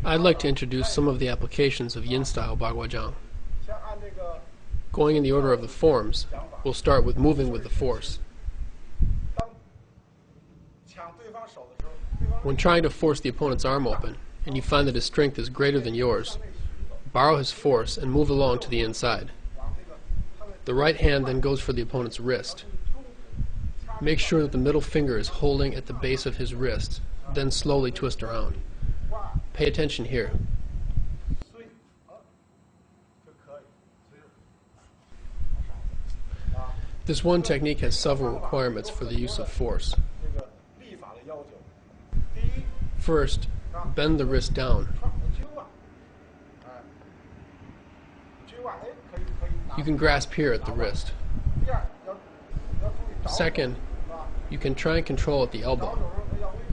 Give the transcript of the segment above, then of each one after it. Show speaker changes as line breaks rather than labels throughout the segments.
I'd like to introduce some of the applications of yin-style baguachjang. Going in the order of the forms, we'll start with moving with the force. When trying to force the opponent's arm open, and you find that his strength is greater than yours, borrow his force and move along to the inside. The right hand then goes for the opponent's wrist. Make sure that the middle finger is holding at the base of his wrist, then slowly twist around. Pay attention here. This one technique has several requirements for the use of force. First, bend the wrist down. You can grasp here at the wrist. Second, you can try and control at the elbow.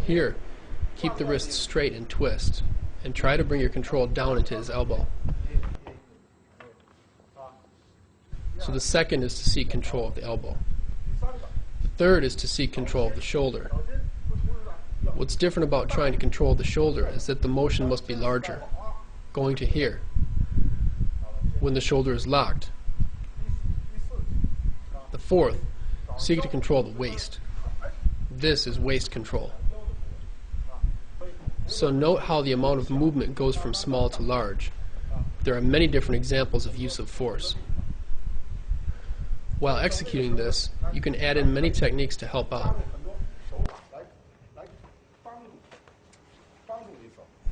Here, keep the wrist straight and twist, and try to bring your control down into his elbow. So the second is to seek control of the elbow. The third is to seek control of the shoulder. What's different about trying to control the shoulder is that the motion must be larger, going to here, when the shoulder is locked. The fourth, seek to control the waist. This is waist control. So note how the amount of movement goes from small to large. There are many different examples of use of force. While executing this, you can add in many techniques to help out.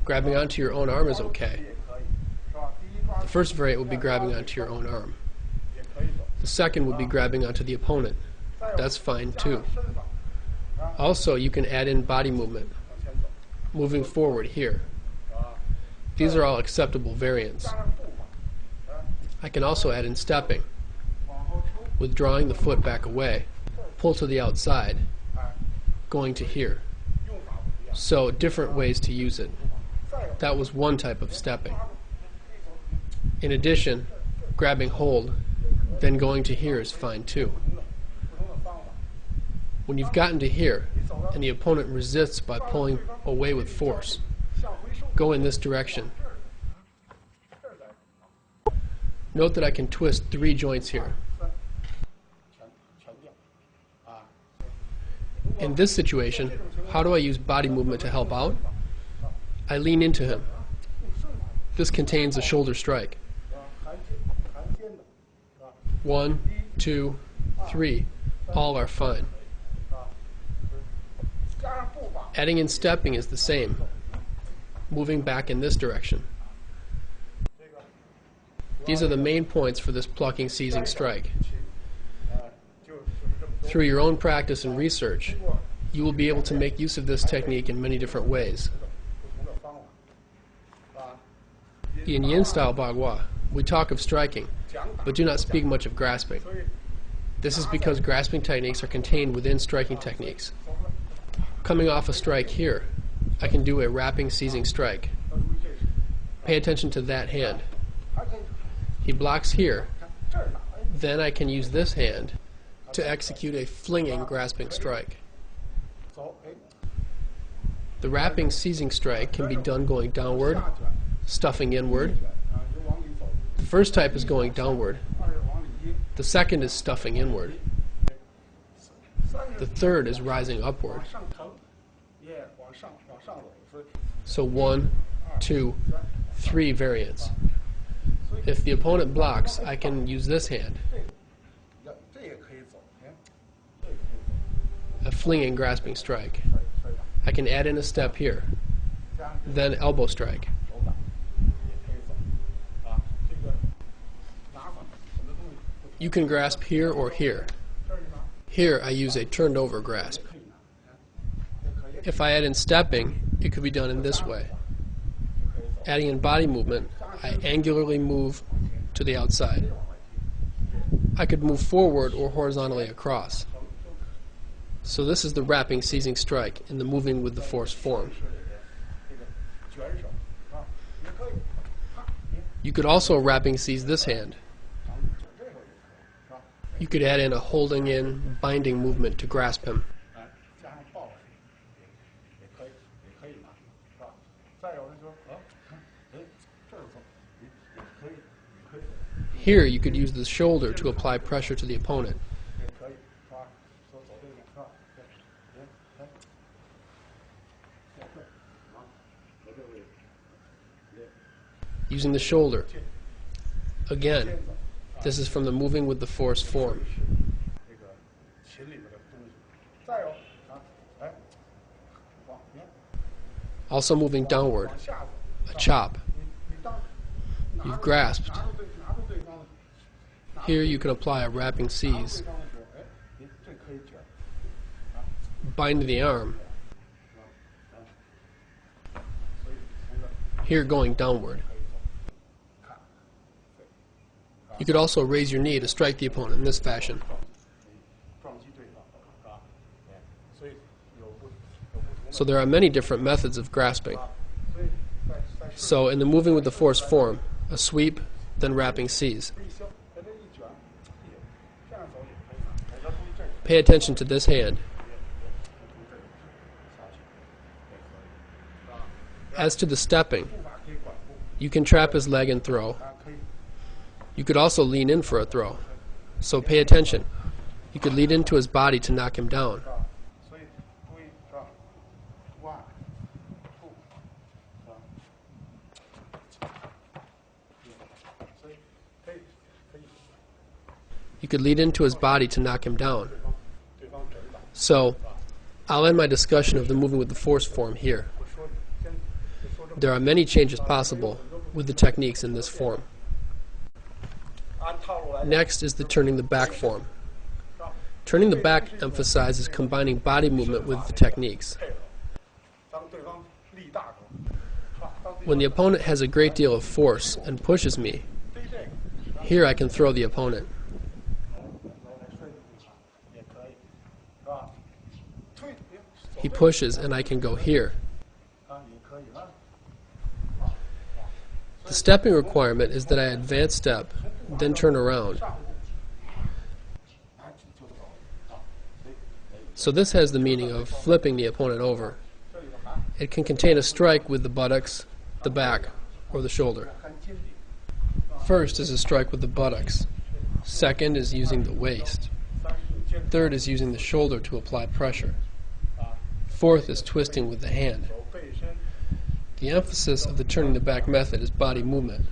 Grabbing onto your own arm is okay. The first variant would be grabbing onto your own arm. The second would be grabbing onto the opponent. That's fine too. Also, you can add in body movement, moving forward here. These are all acceptable variants. I can also add in stepping, withdrawing the foot back away, pull to the outside, going to here. So, different ways to use it. That was one type of stepping. In addition, grabbing hold, then going to here is fine too. When you've gotten to here, and the opponent resists by pulling away with force, go in this direction. Note that I can twist 3 joints here. In this situation, how do I use body movement to help out? I lean into him. This contains a shoulder strike. 1, 2, 3. All are fine. Adding in stepping is the same, moving back in this direction. These are the main points for this plucking, seizing strike. Through your own practice and research, you will be able to make use of this technique in many different ways. In yin-style bagua, we talk of striking, but do not speak much of grasping. This is because grasping techniques are contained within striking techniques. Coming off a strike here, I can do a wrapping, seizing strike. Pay attention to that hand. He blocks here. Then I can use this hand to execute a flinging, grasping strike. The wrapping, seizing strike can be done going downward, stuffing inward. The first type is going downward. The second is stuffing inward. The third is rising upward. So 1, 2, 3 variants. If the opponent blocks, I can use this hand. A flinging, grasping strike. I can add in a step here. Then elbow strike. You can grasp here or here. Here I use a turned over grasp. If I add in stepping, it could be done in this way. Adding in body movement, I angularly move to the outside. I could move forward or horizontally across. So this is the wrapping, seizing strike in the moving with the force form. You could also wrapping seize this hand. You could add in a holding in, binding movement to grasp him. Here, you could use the shoulder to apply pressure to the opponent. Using the shoulder. Again, this is from the moving with the force form. Also moving downward, a chop. You've grasped. Here you can apply a wrapping seize. Bind the arm. Here going downward. You could also raise your knee to strike the opponent in this fashion. So there are many different methods of grasping. So in the moving with the force form, a sweep, then wrapping seize. Pay attention to this hand. As to the stepping, you can trap his leg and throw. You could also lean in for a throw. So pay attention. You could lead into his body to knock him down. You could lead into his body to knock him down. So, I'll end my discussion of the moving with the force form here. There are many changes possible with the techniques in this form. Next is the turning the back form. Turning the back emphasizes combining body movement with the techniques. When the opponent has a great deal of force and pushes me, here I can throw the opponent. He pushes and I can go here. The stepping requirement is that I advance step, then turn around. So this has the meaning of flipping the opponent over. It can contain a strike with the buttocks, the back, or the shoulder. First is a strike with the buttocks. Second is using the waist. Third is using the shoulder to apply pressure. Fourth is twisting with the hand. The emphasis of the turning the back method is body movement.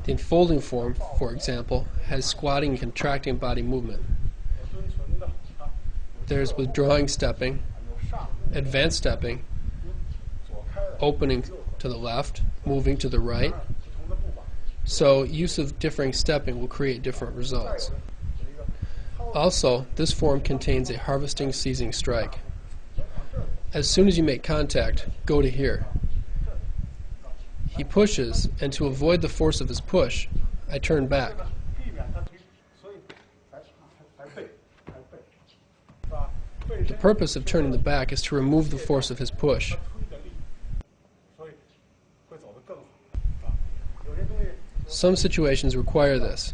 The enfolding form, for example, has squatting and contracting body movement. There's withdrawing stepping, advanced stepping, opening to the left, moving to the right. So use of differing stepping will create different results. Also, this form contains a harvesting seizing strike. As soon as you make contact, go to here. He pushes, and to avoid the force of his push, I turn back. The purpose of turning the back is to remove the force of his push. Some situations require this.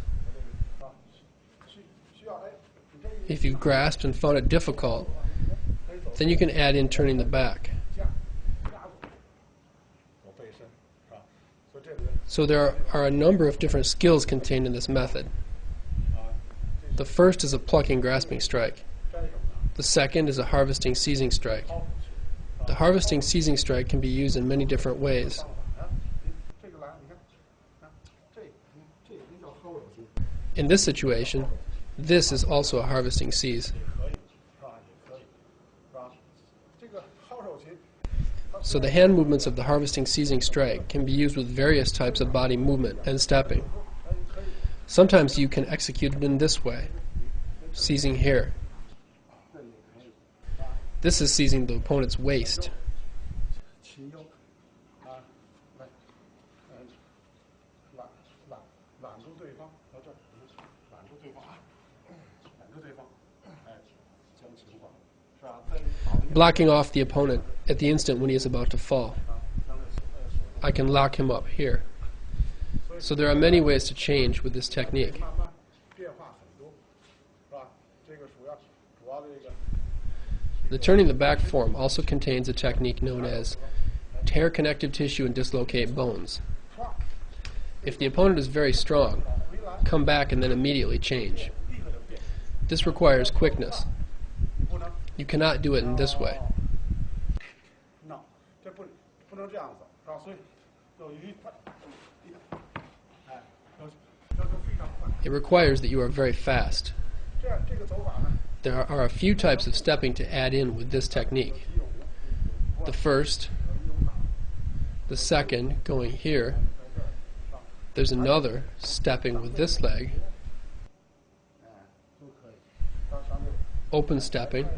If you've grasped and found it difficult, then you can add in turning the back. So there are a number of different skills contained in this method. The first is a plucking grasping strike. The second is a harvesting seizing strike. The harvesting seizing strike can be used in many different ways. In this situation, this is also a harvesting seize. So the hand movements of the harvesting seizing strike can be used with various types of body movement and stepping. Sometimes you can execute it in this way, seizing here. This is seizing the opponent's waist. Blocking off the opponent at the instant when he is about to fall. I can lock him up here. So there are many ways to change with this technique. The turning the back form also contains a technique known as tear connective tissue and dislocate bones. If the opponent is very strong, come back and then immediately change. This requires quickness. You cannot do it in this way. It requires that you are very fast. There are a few types of stepping to add in with this technique. The first, the second, going here. There's another, stepping with this leg. Open stepping.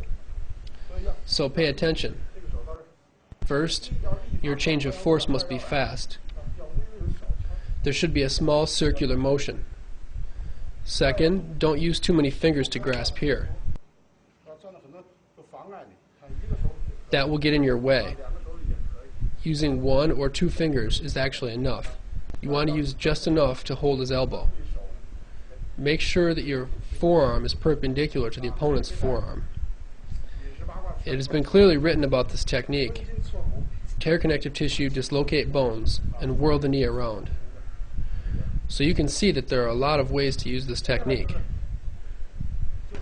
So pay attention. First, your change of force must be fast. There should be a small circular motion. Second, don't use too many fingers to grasp here. That will get in your way. Using 1 or 2 fingers is actually enough. You want to use just enough to hold his elbow. Make sure that your forearm is perpendicular to the opponent's forearm. It has been clearly written about this technique. Tear connective tissue, dislocate bones, and whirl the knee around. So you can see that there are a lot of ways to use this technique.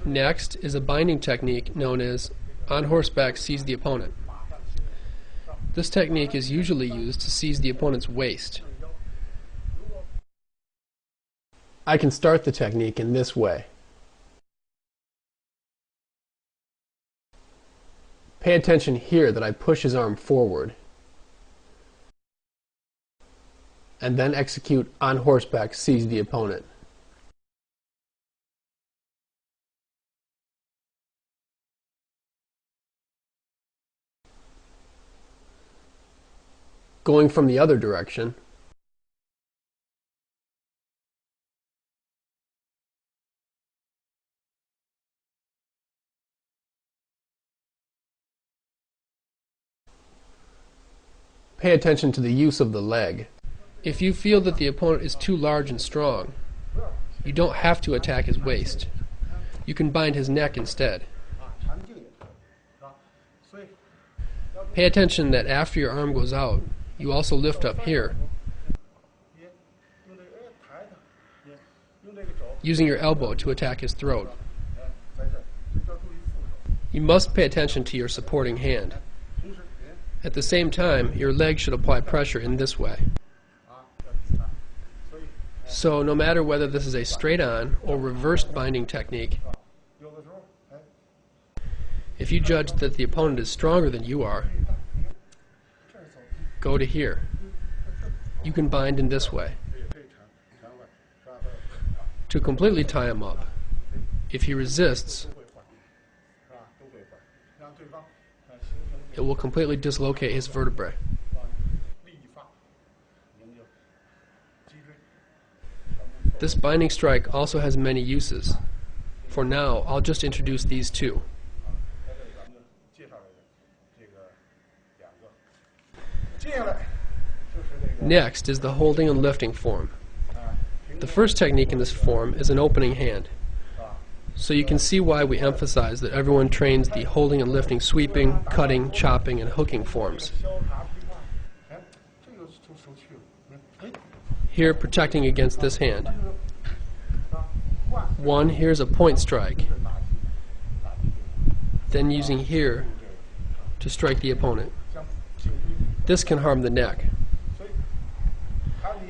Next is a binding technique known as on horseback seize the opponent. This technique is usually used to seize the opponent's waist. I can start the technique in this way. Pay attention here that I push his arm forward, and then execute on horseback seize the opponent. Going from the other direction, pay attention to the use of the leg. If you feel that the opponent is too large and strong, you don't have to attack his waist. You can bind his neck instead. Pay attention that after your arm goes out, you also lift up here, using your elbow to attack his throat. You must pay attention to your supporting hand. At the same time, your leg should apply pressure in this way. So no matter whether this is a straight-on or reversed binding technique, if you judge that the opponent is stronger than you are, go to here. You can bind in this way. To completely tie him up, if he resists, it will completely dislocate his vertebrae. This binding strike also has many uses. For now, I'll just introduce these two. Next is the holding and lifting form. The first technique in this form is an opening hand. So you can see why we emphasize that everyone trains the holding and lifting sweeping, cutting, chopping, and hooking forms. Here, protecting against this hand. 1, here's a point strike. Then using here to strike the opponent. This can harm the neck.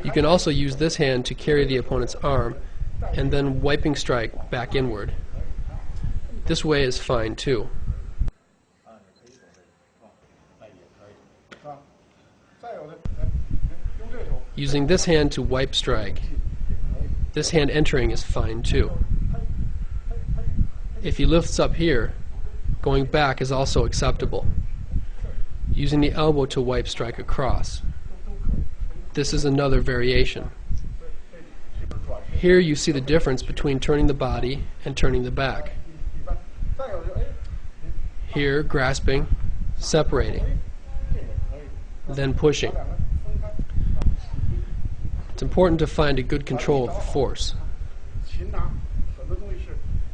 You can also use this hand to carry the opponent's arm and then wiping strike back inward. This way is fine too. Using this hand to wipe strike, this hand entering is fine too. If he lifts up here, going back is also acceptable. Using the elbow to wipe strike across. This is another variation. Here you see the difference between turning the body and turning the back. Here, grasping, separating, then pushing. It's important to find a good control of the force.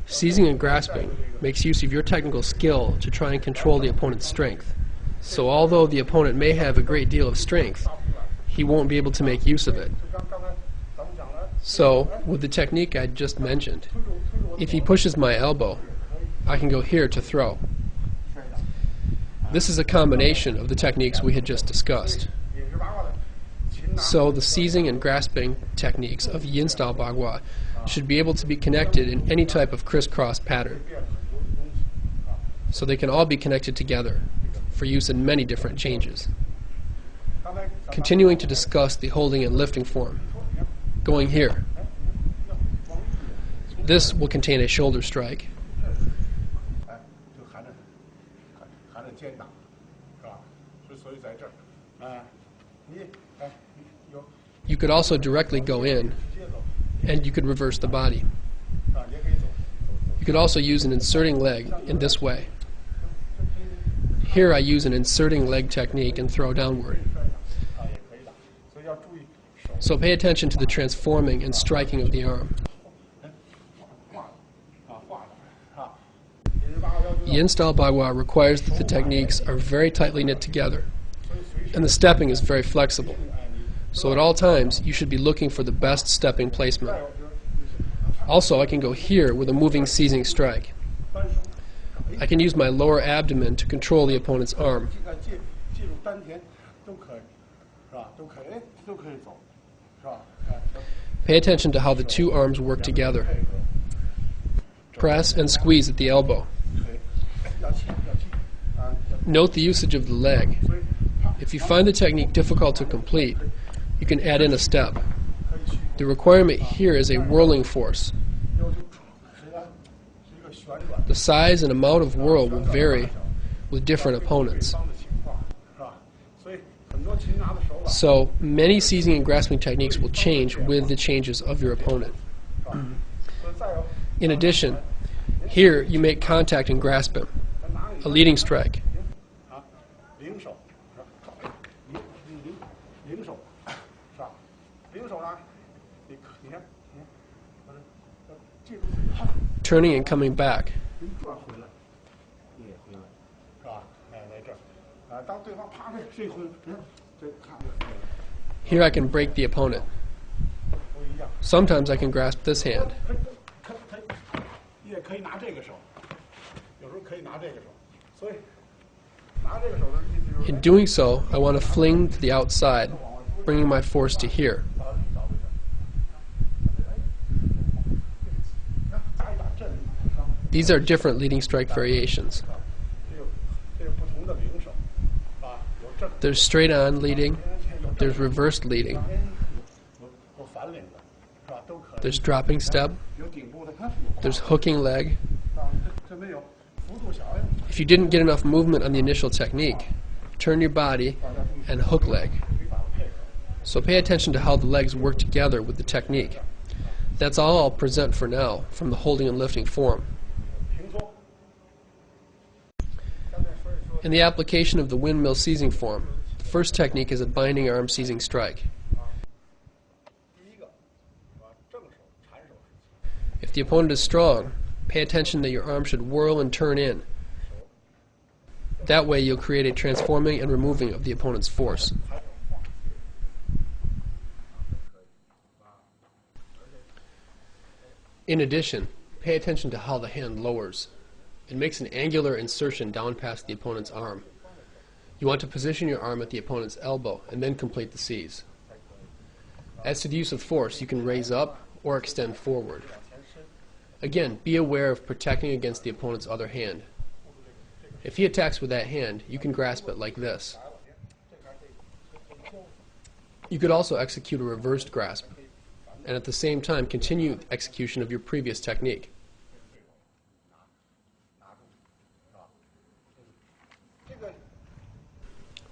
Seizing and grasping makes use of your technical skill to try and control the opponent's strength. So although the opponent may have a great deal of strength, he won't be able to make use of it. So, with the technique I just mentioned, if he pushes my elbow, I can go here to throw. This is a combination of the techniques we had just discussed. So, the seizing and grasping techniques of yin style bagua should be able to be connected in any type of crisscross pattern. So they can all be connected together for use in many different changes. Continuing to discuss the holding and lifting form, going here. This will contain a shoulder strike. You could also directly go in, and you could reverse the body. You could also use an inserting leg in this way. Here I use an inserting leg technique and throw downward. So pay attention to the transforming and striking of the arm. Yin style bagua requires that the techniques are very tightly knit together, and the stepping is very flexible. So at all times, you should be looking for the best stepping placement. Also, I can go here with a moving seizing strike. I can use my lower abdomen to control the opponent's arm. Pay attention to how the two arms work together. Press and squeeze at the elbow. Note the usage of the leg. If you find the technique difficult to complete, you can add in a step. The requirement here is a whirling force. The size and amount of whirl will vary with different opponents. So, many seizing and grasping techniques will change with the changes of your opponent. In addition, here you make contact and grasp him, a leading strike. Turning and coming back. Here I can break the opponent. Sometimes I can grasp this hand. In doing so, I want to fling to the outside, bringing my force to here. These are different leading strike variations. There's straight on leading, there's reversed leading, there's dropping step, there's hooking leg. If you didn't get enough movement on the initial technique, turn your body and hook leg. So pay attention to how the legs work together with the technique. That's all I'll present for now from the holding and lifting form. In the application of the windmill seizing form, the first technique is a binding arm seizing strike. If the opponent is strong, pay attention that your arm should whirl and turn in. That way you'll create a transforming and removing of the opponent's force. In addition, pay attention to how the hand lowers. It makes an angular insertion down past the opponent's arm. You want to position your arm at the opponent's elbow and then complete the seize. As to the use of force, you can raise up or extend forward. Again, be aware of protecting against the opponent's other hand. If he attacks with that hand, you can grasp it like this. You could also execute a reversed grasp, and at the same time continue execution of your previous technique.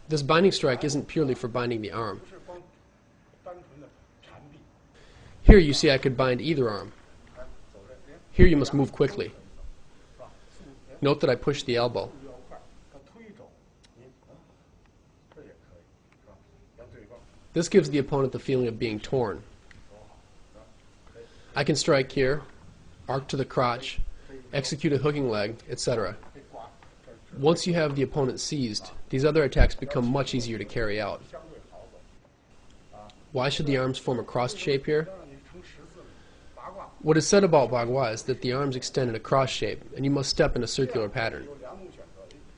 This binding strike isn't purely for binding the arm. Here you see I could bind either arm. Here you must move quickly. Note that I push the elbow. This gives the opponent the feeling of being torn. I can strike here, arc to the crotch, execute a hooking leg, etc. Once you have the opponent seized, these other attacks become much easier to carry out. Why should the arms form a crossed shape here? What is said about bagua is that the arms extend in a cross shape, and you must step in a circular pattern.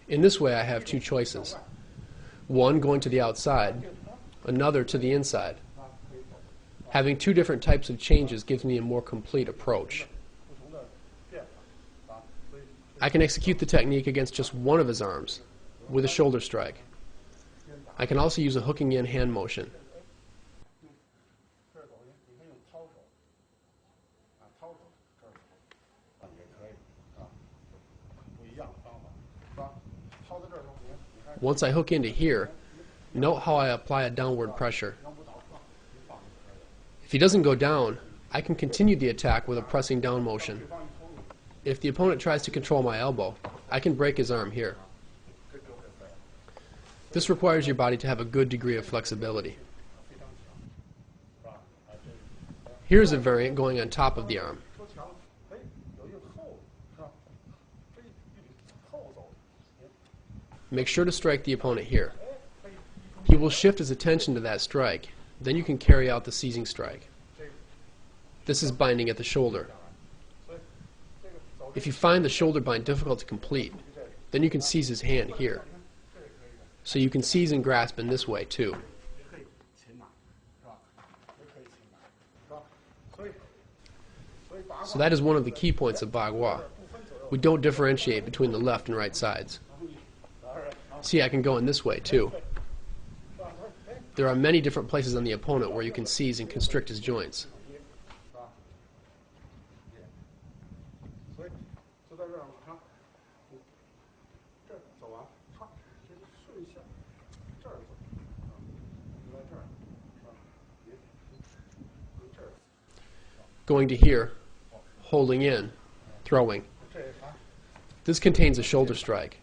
In this way, I have two choices. One going to the outside, another to the inside. Having two different types of changes gives me a more complete approach. I can execute the technique against just one of his arms, with a shoulder strike. I can also use a hooking in hand motion. Once I hook into here, note how I apply a downward pressure. If he doesn't go down, I can continue the attack with a pressing down motion. If the opponent tries to control my elbow, I can break his arm here. This requires your body to have a good degree of flexibility. Here's a variant going on top of the arm. Make sure to strike the opponent here. He will shift his attention to that strike. Then you can carry out the seizing strike. This is binding at the shoulder. If you find the shoulder bind difficult to complete, then you can seize his hand here. So you can seize and grasp in this way too. So that is one of the key points of bagua. We don't differentiate between the left and right sides. See, I can go in this way too. There are many different places on the opponent where you can seize and constrict his joints. Going to here, holding in, throwing. This contains a shoulder strike.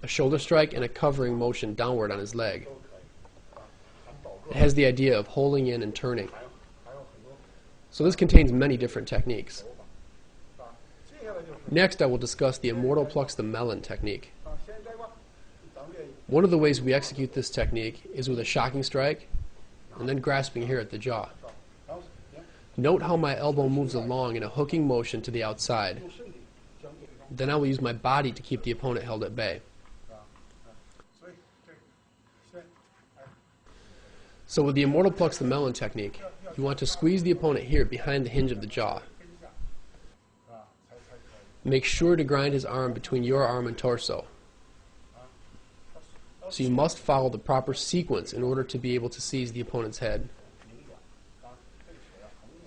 A shoulder strike and a covering motion downward on his leg. It has the idea of holding in and turning. So this contains many different techniques. Next, I will discuss the immortal plucks the melon technique. One of the ways we execute this technique is with a shocking strike and then grasping here at the jaw. Note how my elbow moves along in a hooking motion to the outside. Then I will use my body to keep the opponent held at bay. So with the immortal plucks the melon technique, you want to squeeze the opponent here behind the hinge of the jaw. Make sure to grind his arm between your arm and torso. So you must follow the proper sequence in order to be able to seize the opponent's head.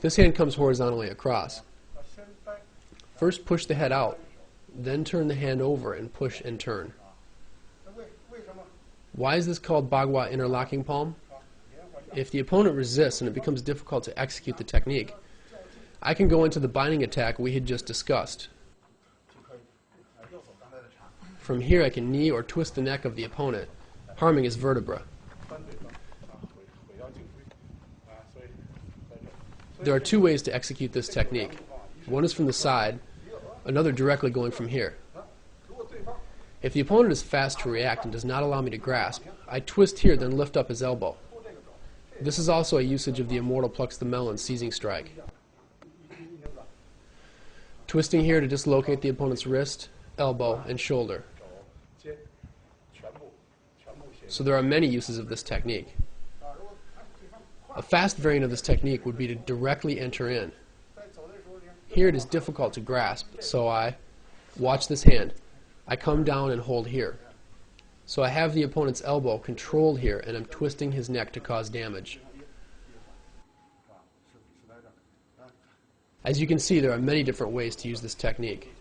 This hand comes horizontally across. First push the head out, then turn the hand over and push and turn. Why is this called bagua interlocking palm? If the opponent resists and it becomes difficult to execute the technique, I can go into the binding attack we had just discussed. From here I can knee or twist the neck of the opponent, harming his vertebra. There are two ways to execute this technique. One is from the side, another directly going from here. If the opponent is fast to react and does not allow me to grasp, I twist here, then lift up his elbow. This is also a usage of the immortal plucks the melon seizing strike. Twisting here to dislocate the opponent's wrist, elbow, and shoulder. So there are many uses of this technique. A fast variant of this technique would be to directly enter in. Here it is difficult to grasp, so I watch this hand. I come down and hold here. So I have the opponent's elbow controlled here, and I'm twisting his neck to cause damage. As you can see, there are many different ways to use this technique,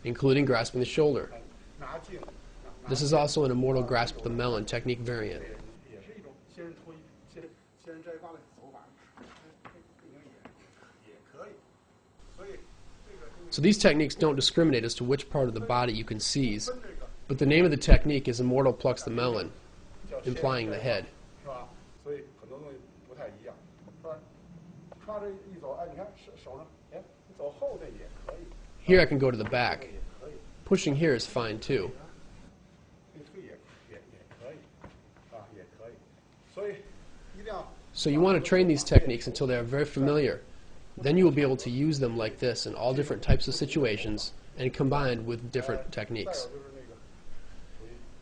including grasping the shoulder. This is also an immortal grasp the melon technique variant. So these techniques don't discriminate as to which part of the body you can seize, but the name of the technique is immortal plucks the melon, implying the head. Here I can go to the back. Pushing here is fine too. So you want to train these techniques until they are very familiar. Then you will be able to use them like this in all different types of situations and combined with different techniques.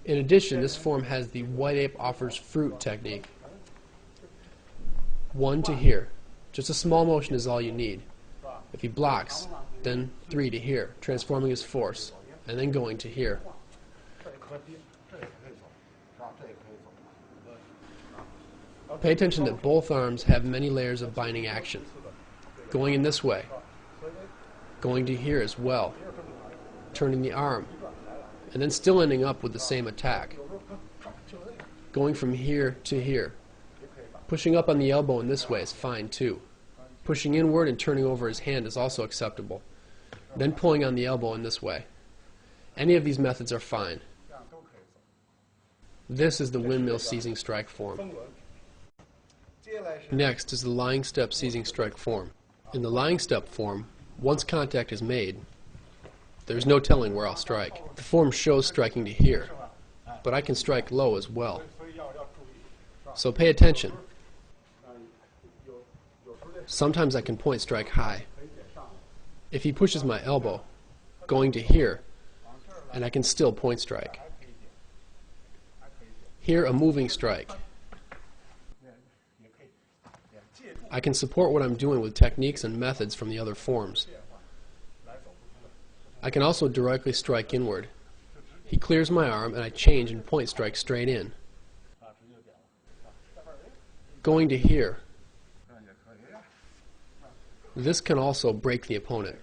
In addition, this form has the white ape offers fruit technique. 1 to here. Just a small motion is all you need. If he blocks, then 3 to here, transforming his force, and then going to here. Pay attention that both arms have many layers of binding action. Going in this way, going to here as well, turning the arm, and then still ending up with the same attack. Going from here to here. Pushing up on the elbow in this way is fine too. Pushing inward and turning over his hand is also acceptable. Then pulling on the elbow in this way. Any of these methods are fine. This is the windmill seizing strike form. Next is the lying step seizing strike form. In the lying step form, once contact is made, there's no telling where I'll strike. The form shows striking to here, but I can strike low as well. So pay attention. Sometimes I can point strike high. If he pushes my elbow, going to here, and I can still point strike. Here, a moving strike. I can support what I'm doing with techniques and methods from the other forms. I can also directly strike inward. He clears my arm and I change and point strike straight in. Going to here. This can also break the opponent.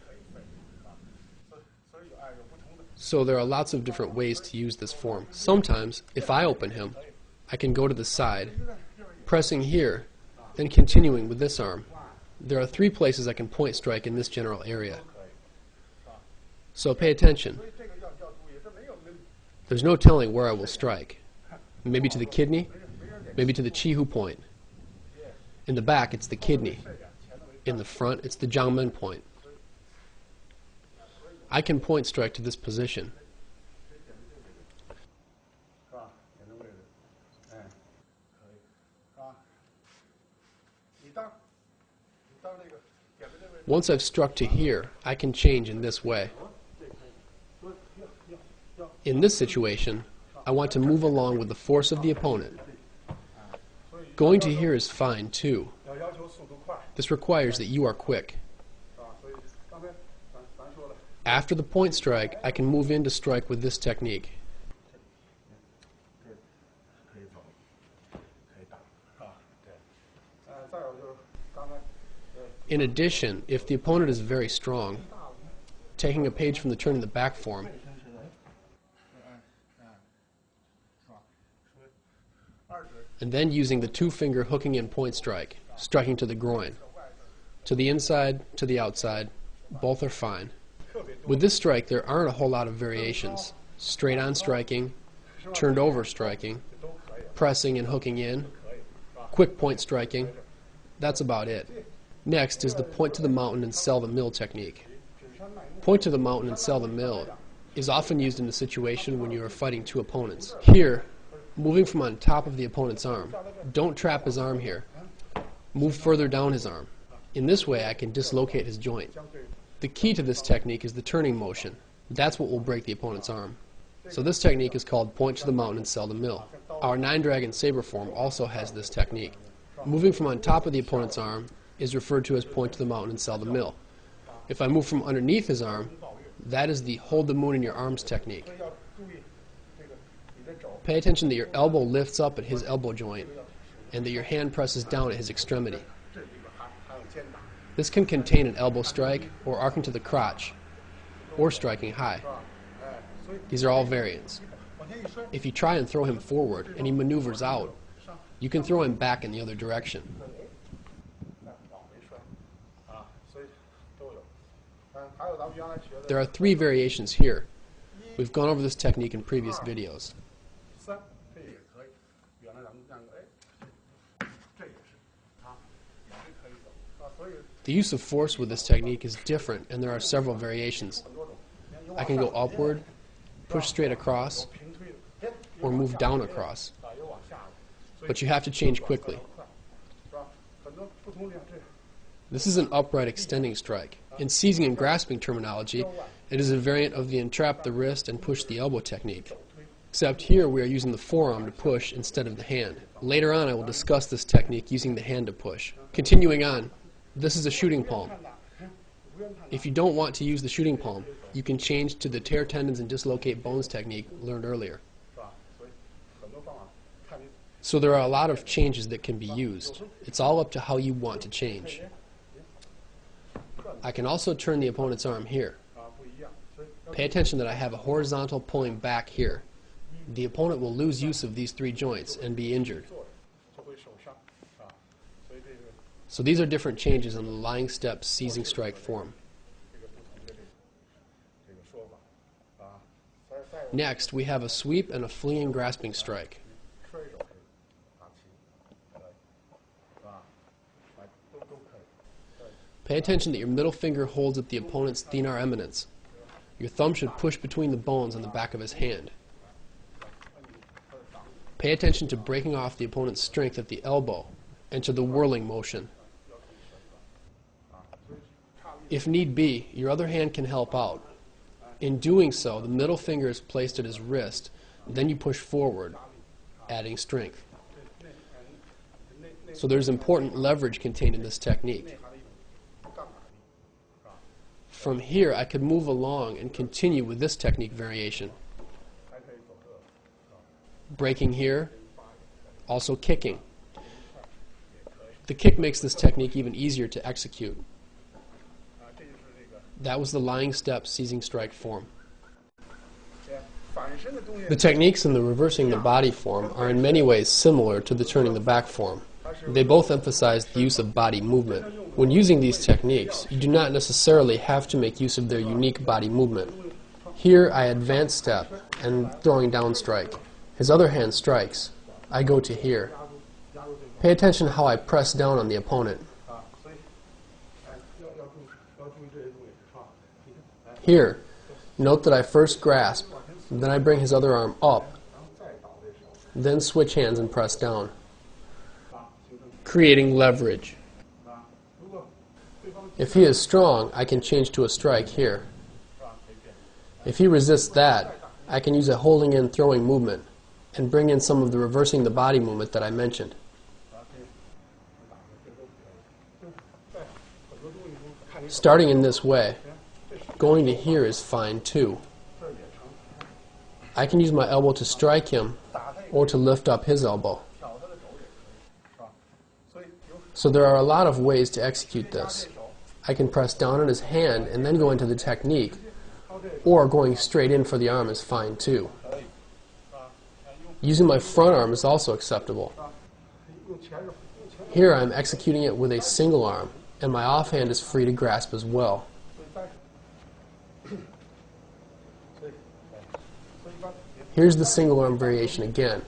So there are lots of different ways to use this form. Sometimes, if I open him, I can go to the side, pressing here, then continuing with this arm. There are 3 places I can point strike in this general area. So pay attention. There's no telling where I will strike. Maybe to the kidney, maybe to the Chihu point. In the back, it's the kidney. In the front, it's the Jiangmen point. I can point strike to this position. Once I've struck to here, I can change in this way. In this situation, I want to move along with the force of the opponent. Going to here is fine too. This requires that you are quick. After the point strike, I can move in to strike with this technique. In addition, if the opponent is very strong, taking a page from the turn in the back form, and then using the 2-finger hooking in point strike, striking to the groin. To the inside, to the outside, both are fine. With this strike, there aren't a whole lot of variations. Straight on striking, turned over striking, pressing and hooking in, quick point striking. That's about it. Next is the point to the mountain and sell the mill technique. Point to the mountain and sell the mill is often used in a situation when you are fighting 2 opponents. Here, moving from on top of the opponent's arm. Don't trap his arm here. Move further down his arm. In this way, I can dislocate his joint. The key to this technique is the turning motion. That's what will break the opponent's arm. So this technique is called point to the mountain and sell the mill. Our 9-dragon saber form also has this technique. Moving from on top of the opponent's arm is referred to as point to the mountain and sell the mill. If I move from underneath his arm, that is the hold the moon in your arms technique. Pay attention that your elbow lifts up at his elbow joint and that your hand presses down at his extremity. This can contain an elbow strike or arcing to the crotch or striking high. These are all variants. If you try and throw him forward and he maneuvers out, you can throw him back in the other direction. There are 3 variations here. We've gone over this technique in previous videos. The use of force with this technique is different, and there are several variations. I can go upward, push straight across, or move down across. But you have to change quickly. This is an upright extending strike. In seizing and grasping terminology, it is a variant of the entrap the wrist and push the elbow technique. Except here we are using the forearm to push instead of the hand. Later on I will discuss this technique using the hand to push. Continuing on, this is a shooting palm. If you don't want to use the shooting palm, you can change to the tear tendons and dislocate bones technique learned earlier. So there are a lot of changes that can be used. It's all up to how you want to change. I can also turn the opponent's arm here. Pay attention that I have a horizontal pulling back here. The opponent will lose use of these three joints and be injured. So these are different changes in the lying step seizing strike form. Next, we have a sweep and a fleeing grasping strike. Pay attention that your middle finger holds at the opponent's thenar eminence. Your thumb should push between the bones on the back of his hand. Pay attention to breaking off the opponent's strength at the elbow and to the whirling motion. If need be, your other hand can help out. In doing so, the middle finger is placed at his wrist, then you push forward, adding strength. So there's important leverage contained in this technique. From here, I could move along and continue with this technique variation. Breaking here, also kicking. The kick makes this technique even easier to execute. That was the lying step seizing strike form. The techniques in the reversing the body form are in many ways similar to the turning the back form. They both emphasize the use of body movement. When using these techniques, you do not necessarily have to make use of their unique body movement. Here I advance step and throwing down strike. His other hand strikes. I go to here. Pay attention how I press down on the opponent. Here, note that I first grasp, then I bring his other arm up, then switch hands and press down, creating leverage. If he is strong, I can change to a strike here. If he resists that, I can use a holding in throwing movement and bring in some of the reversing the body movement that I mentioned. Starting in this way, going to here is fine too. I can use my elbow to strike him or to lift up his elbow. So there are a lot of ways to execute this. I can press down on his hand and then go into the technique, or going straight in for the arm is fine too. Using my front arm is also acceptable. Here I am executing it with a single arm, and my offhand is free to grasp as well. Here's the single arm variation again.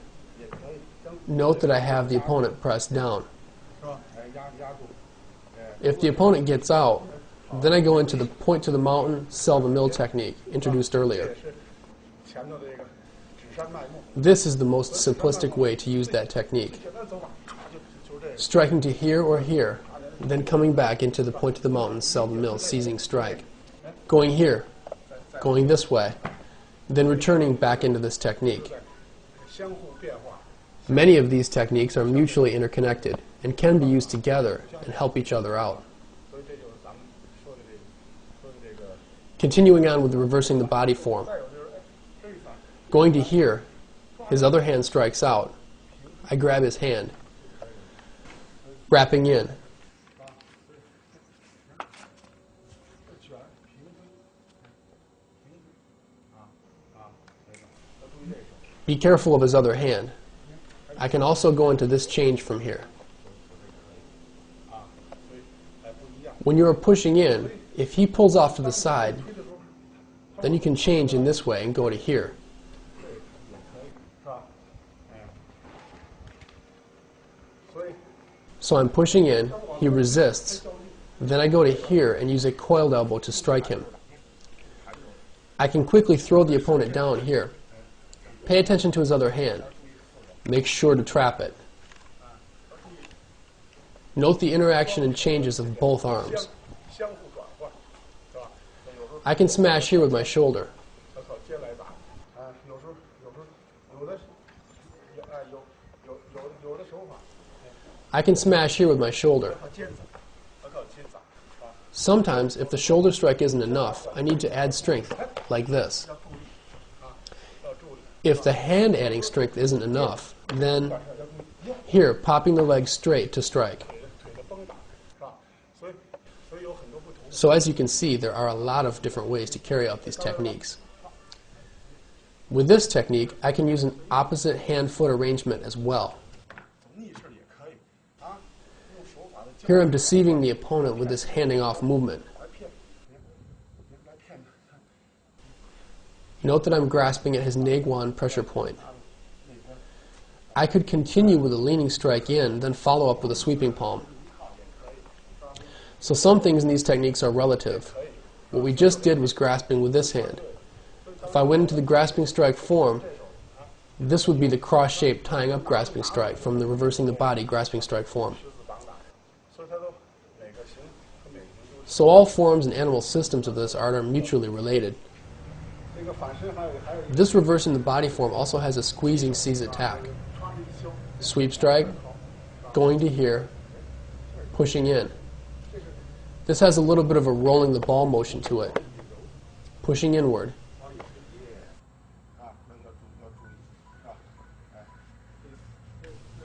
Note that I have the opponent pressed down. If the opponent gets out, then I go into the point to the mountain, sell the mill technique, introduced earlier. This is the most simplistic way to use that technique. Striking to here or here, then coming back into the point to the mountain, sell the mill, seizing strike. Going here, going this way, then returning back into this technique. Many of these techniques are mutually interconnected and can be used together and help each other out. Continuing on with reversing the body form. Going to here, his other hand strikes out. I grab his hand. Wrapping in. Be careful of his other hand. I can also go into this change from here. When you are pushing in, if he pulls off to the side, then you can change in this way and go to here. So I'm pushing in, he resists, then I go to here and use a coiled elbow to strike him. I can quickly throw the opponent down here. Pay attention to his other hand. Make sure to trap it. Note the interaction and changes of both arms. I can smash here with my shoulder. I can smash here with my shoulder. Sometimes, if the shoulder strike isn't enough, I need to add strength, like this. If the hand adding strength isn't enough, then here, popping the leg straight to strike. So as you can see, there are a lot of different ways to carry out these techniques. With this technique, I can use an opposite hand-foot arrangement as well. Here I'm deceiving the opponent with this handing off movement. Note that I'm grasping at his Neguan pressure point. I could continue with a leaning strike in, then follow up with a sweeping palm. So some things in these techniques are relative. What we just did was grasping with this hand. If I went into the grasping strike form, this would be the cross-shaped tying up grasping strike from the reversing the body grasping strike form. So all forms and animal systems of this art are mutually related. This reversing the body form also has a squeezing seize attack. Sweep strike, going to here, pushing in. This has a little bit of a rolling the ball motion to it, pushing inward.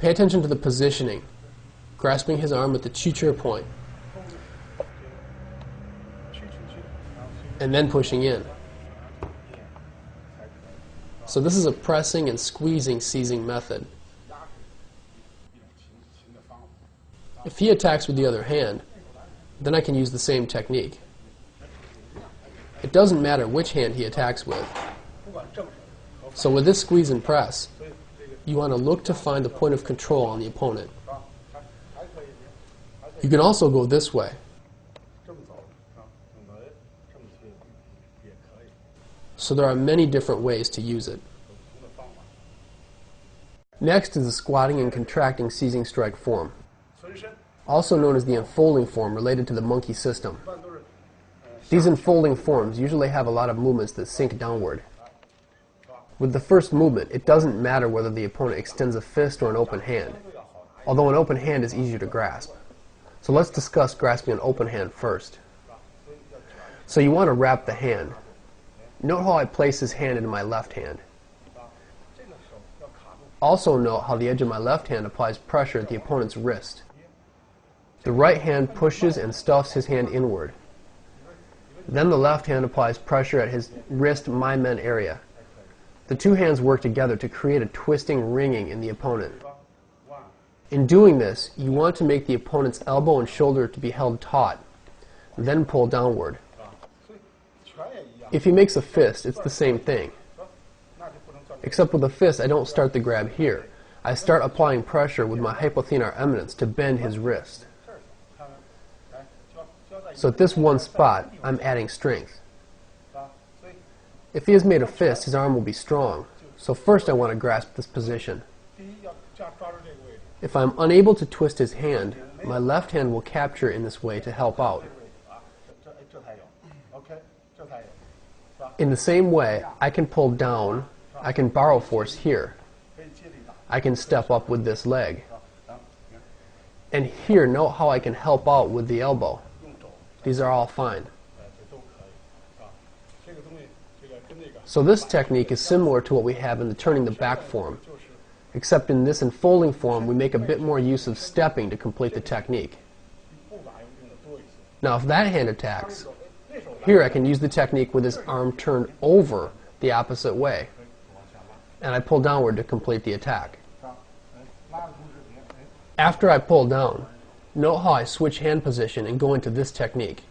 Pay attention to the positioning, grasping his arm at the chi point, and then pushing in. So this is a pressing and squeezing seizing method. If he attacks with the other hand, then I can use the same technique. It doesn't matter which hand he attacks with. So with this squeeze and press, you want to look to find the point of control on the opponent. You can also go this way. So there are many different ways to use it. Next is the squatting and contracting seizing strike form, also known as the unfolding form related to the monkey system. These unfolding forms usually have a lot of movements that sink downward. With the first movement, it doesn't matter whether the opponent extends a fist or an open hand, although an open hand is easier to grasp. So let's discuss grasping an open hand first. So you want to wrap the hand. Note how I place his hand into my left hand. Also note how the edge of my left hand applies pressure at the opponent's wrist. The right hand pushes and stuffs his hand inward. Then the left hand applies pressure at his wrist my-men area. The two hands work together to create a twisting ringing in the opponent. In doing this, you want to make the opponent's elbow and shoulder to be held taut, then pull downward. If he makes a fist, it's the same thing. Except with a fist, I don't start the grab here. I start applying pressure with my hypothenar eminence to bend his wrist. So at this one spot, I'm adding strength. If he has made a fist, his arm will be strong. So first I want to grasp this position. If I'm unable to twist his hand, my left hand will capture in this way to help out. In the same way, I can pull down, I can borrow force here. I can step up with this leg. And here, note how I can help out with the elbow. These are all fine. So this technique is similar to what we have in the turning the back form, except in this unfolding form we make a bit more use of stepping to complete the technique. Now if that hand attacks, here I can use the technique with his arm turned over the opposite way, and I pull downward to complete the attack. After I pull down, note how I switch hand position and go into this technique.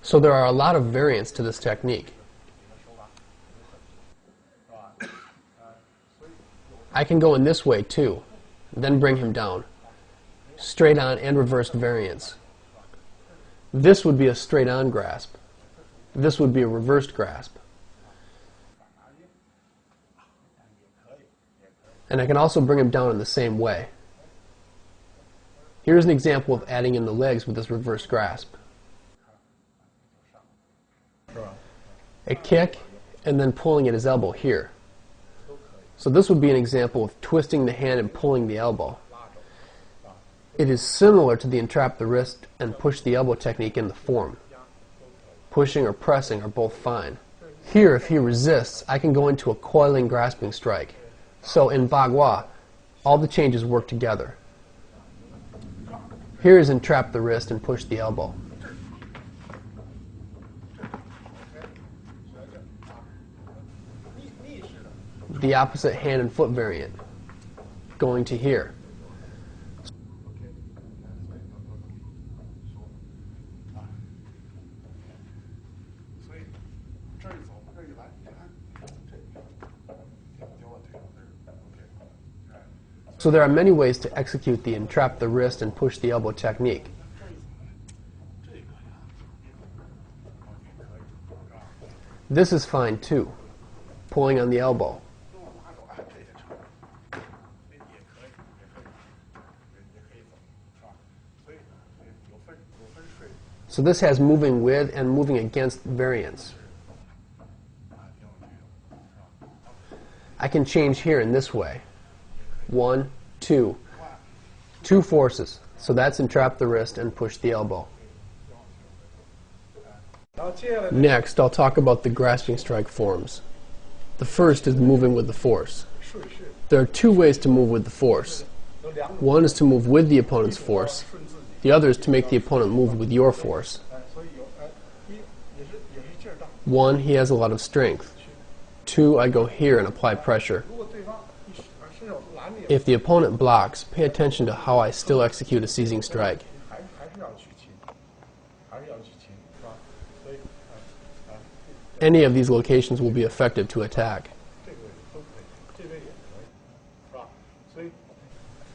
So there are a lot of variants to this technique. I can go in this way too, then bring him down. Straight on and reversed variants. This would be a straight on grasp. This would be a reversed grasp. And I can also bring him down in the same way. Here's an example of adding in the legs with this reverse grasp. A kick, and then pulling at his elbow here. So this would be an example of twisting the hand and pulling the elbow. It is similar to the entrap the wrist and push the elbow technique in the form. Pushing or pressing are both fine. Here, if he resists, I can go into a coiling grasping strike. So in bagua, all the changes work together. Here is entrap the wrist and push the elbow. The opposite hand and foot variant, going to here. So there are many ways to execute the entrap the wrist and push the elbow technique. This is fine too, pulling on the elbow. So this has moving with and moving against variants. I can change here in this way. 1, 2. 2 forces. So that's entrap the wrist and push the elbow. Next, I'll talk about the grasping strike forms. The first is moving with the force. There are 2 ways to move with the force. One is to move with the opponent's force. The other is to make the opponent move with your force. 1, he has a lot of strength. 2, I go here and apply pressure. If the opponent blocks, pay attention to how I still execute a seizing strike. Any of these locations will be effective to attack.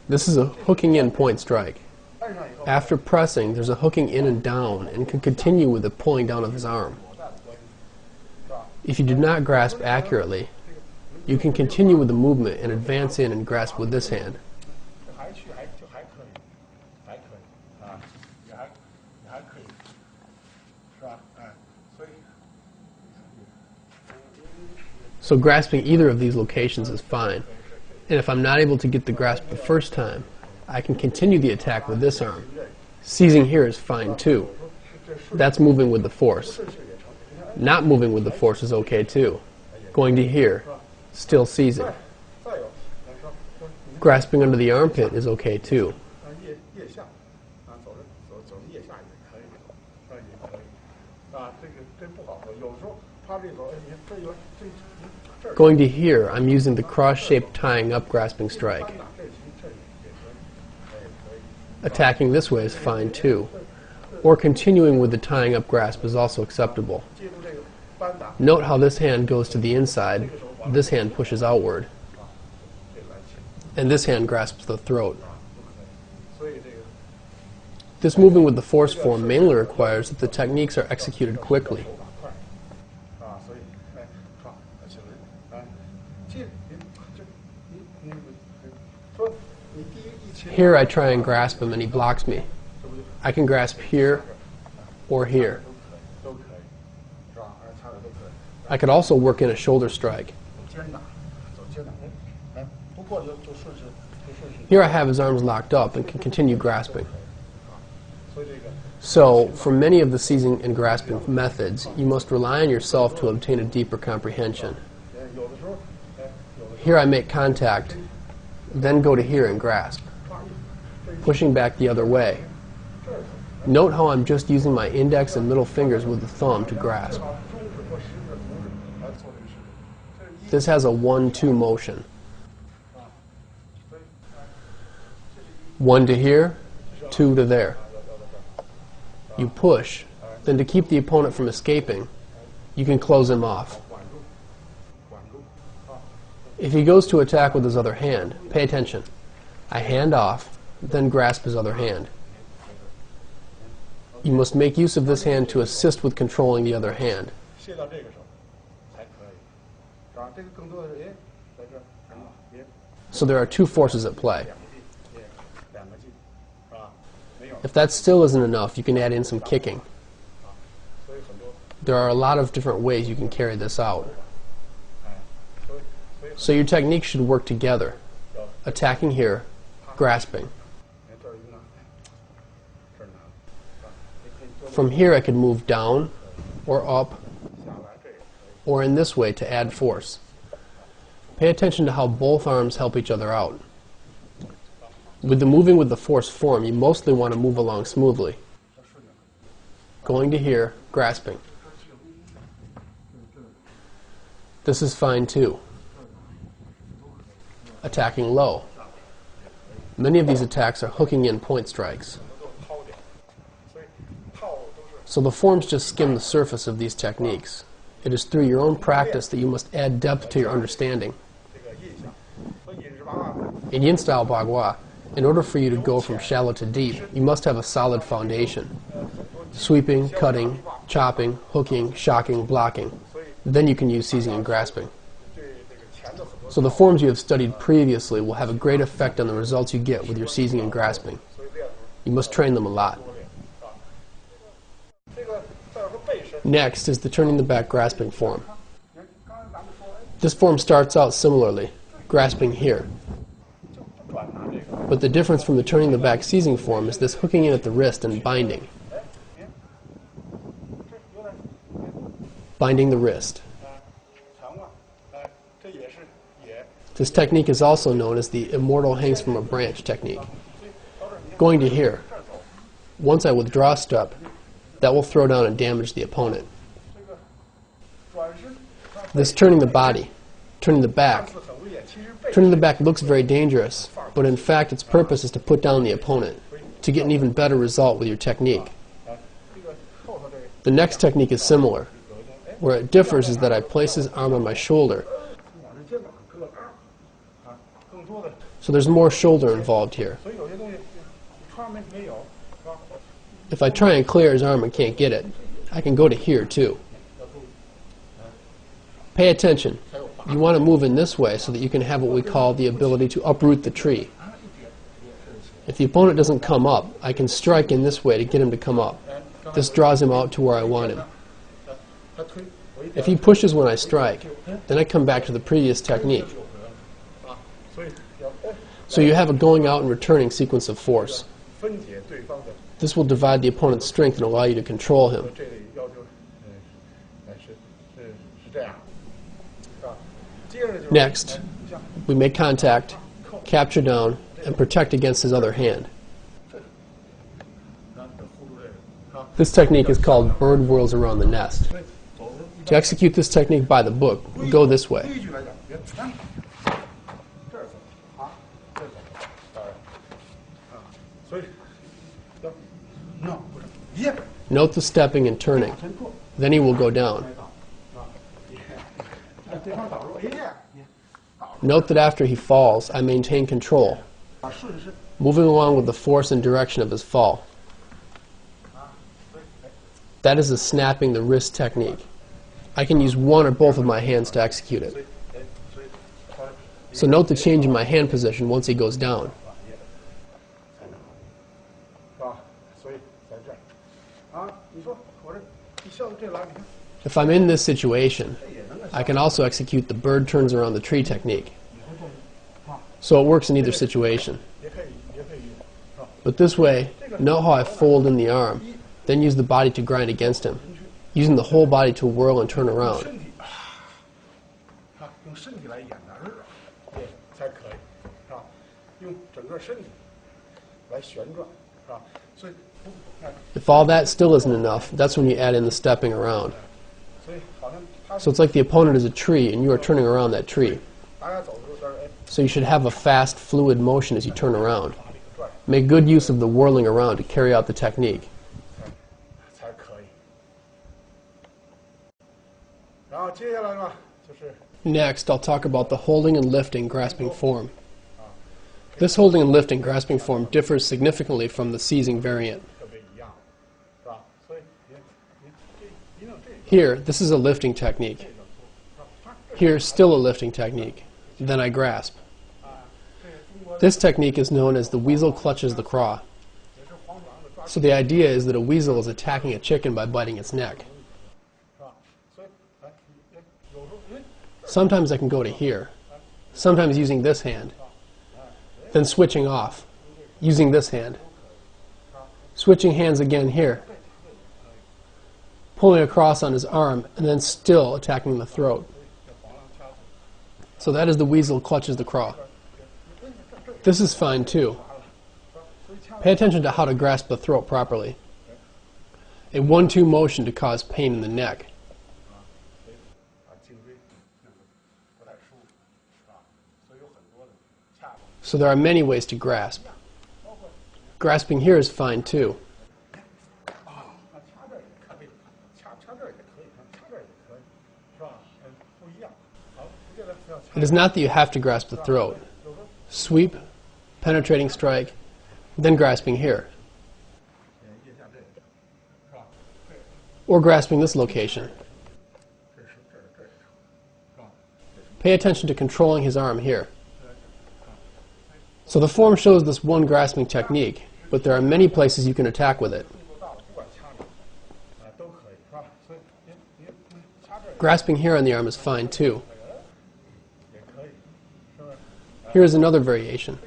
This is a hooking in point strike. After pressing, there's a hooking in and down and can continue with the pulling down of his arm. If you do not grasp accurately, you can continue with the movement and advance in and grasp with this hand. So grasping either of these locations is fine. And if I'm not able to get the grasp the first time, I can continue the attack with this arm. Seizing here is fine too. That's moving with the force. Not moving with the force is okay too. Going to here, still seizing. Grasping under the armpit is okay too. Going to here, I'm using the cross-shaped tying up grasping strike. Attacking this way is fine too, or continuing with the tying up grasp is also acceptable. Note how this hand goes to the inside, this hand pushes outward, and this hand grasps the throat. This moving with the force form mainly requires that the techniques are executed quickly. Here I try and grasp him and he blocks me. I can grasp here or here. I could also work in a shoulder strike. Here I have his arms locked up and can continue grasping. So, for many of the seizing and grasping methods, you must rely on yourself to obtain a deeper comprehension. Here I make contact, then go to here and grasp, pushing back the other way. Note how I'm just using my index and middle fingers with the thumb to grasp. This has a 1-2 motion. 1 to here, 2 to there. You push, then to keep the opponent from escaping, you can close him off. If he goes to attack with his other hand, pay attention. I hand off, then grasp his other hand. You must make use of this hand to assist with controlling the other hand. So there are two forces at play. If that still isn't enough, you can add in some kicking. There are a lot of different ways you can carry this out. So your techniques should work together. Attacking here, grasping. From here I could move down or up or in this way to add force. Pay attention to how both arms help each other out. With the moving with the force form, you mostly want to move along smoothly. Going to here, grasping. This is fine too. Attacking low. Many of these attacks are hooking in point strikes. So the forms just skim the surface of these techniques. It is through your own practice that you must add depth to your understanding. In Yin style Bagua, in order for you to go from shallow to deep, you must have a solid foundation. Sweeping, cutting, chopping, hooking, shocking, blocking. Then you can use seizing and grasping. So the forms you have studied previously will have a great effect on the results you get with your seizing and grasping. You must train them a lot. Next is the turning the back grasping form. This form starts out similarly, grasping here. But the difference from the turning the back seizing form is this hooking in at the wrist and binding. Binding the wrist. This technique is also known as the immortal hangs from a branch technique. Going to here. Once I withdraw a step, that will throw down and damage the opponent. This turning the body, turning the back. Turning the back looks very dangerous, but in fact its purpose is to put down the opponent, to get an even better result with your technique. The next technique is similar. Where it differs is that I place his arm on my shoulder. So there's more shoulder involved here. If I try and clear his arm and can't get it, I can go to here too. Pay attention. You want to move in this way so that you can have what we call the ability to uproot the tree. If the opponent doesn't come up, I can strike in this way to get him to come up. This draws him out to where I want him. If he pushes when I strike, then I come back to the previous technique. So you have a going out and returning sequence of force. This will divide the opponent's strength and allow you to control him. Next, we make contact, capture down, and protect against his other hand. This technique is called bird whirls around the nest. To execute this technique by the book, go this way. Note the stepping and turning. Then he will go down. Note that after he falls, I maintain control, moving along with the force and direction of his fall. That is a snapping the wrist technique. I can use one or both of my hands to execute it. So note the change in my hand position once he goes down. If I'm in this situation, I can also execute the bird turns around the tree technique. So it works in either situation. But this way, note how I fold in the arm, then use the body to grind against him, using the whole body to whirl and turn around. If all that still isn't enough, that's when you add in the stepping around. So it's like the opponent is a tree and you are turning around that tree. So you should have a fast, fluid motion as you turn around. Make good use of the whirling around to carry out the technique. Next, I'll talk about the holding and lifting grasping form. This holding and lifting grasping form differs significantly from the seizing variant. Here, this is a lifting technique. Here, still a lifting technique. Then I grasp. This technique is known as the weasel clutches the craw. So the idea is that a weasel is attacking a chicken by biting its neck. Sometimes I can go to here, sometimes using this hand, then switching off, using this hand, switching hands again here, pulling across on his arm, and then still attacking the throat. So that is the weasel clutches the craw. This is fine too. Pay attention to how to grasp the throat properly. A 1-2 motion to cause pain in the neck. So there are many ways to grasp. Grasping here is fine too. It is not that you have to grasp the throat. Sweep, penetrating strike, then grasping here. Or grasping this location. Pay attention to controlling his arm here. So the form shows this one grasping technique, but there are many places you can attack with it. Grasping here on the arm is fine too. Here is another variation.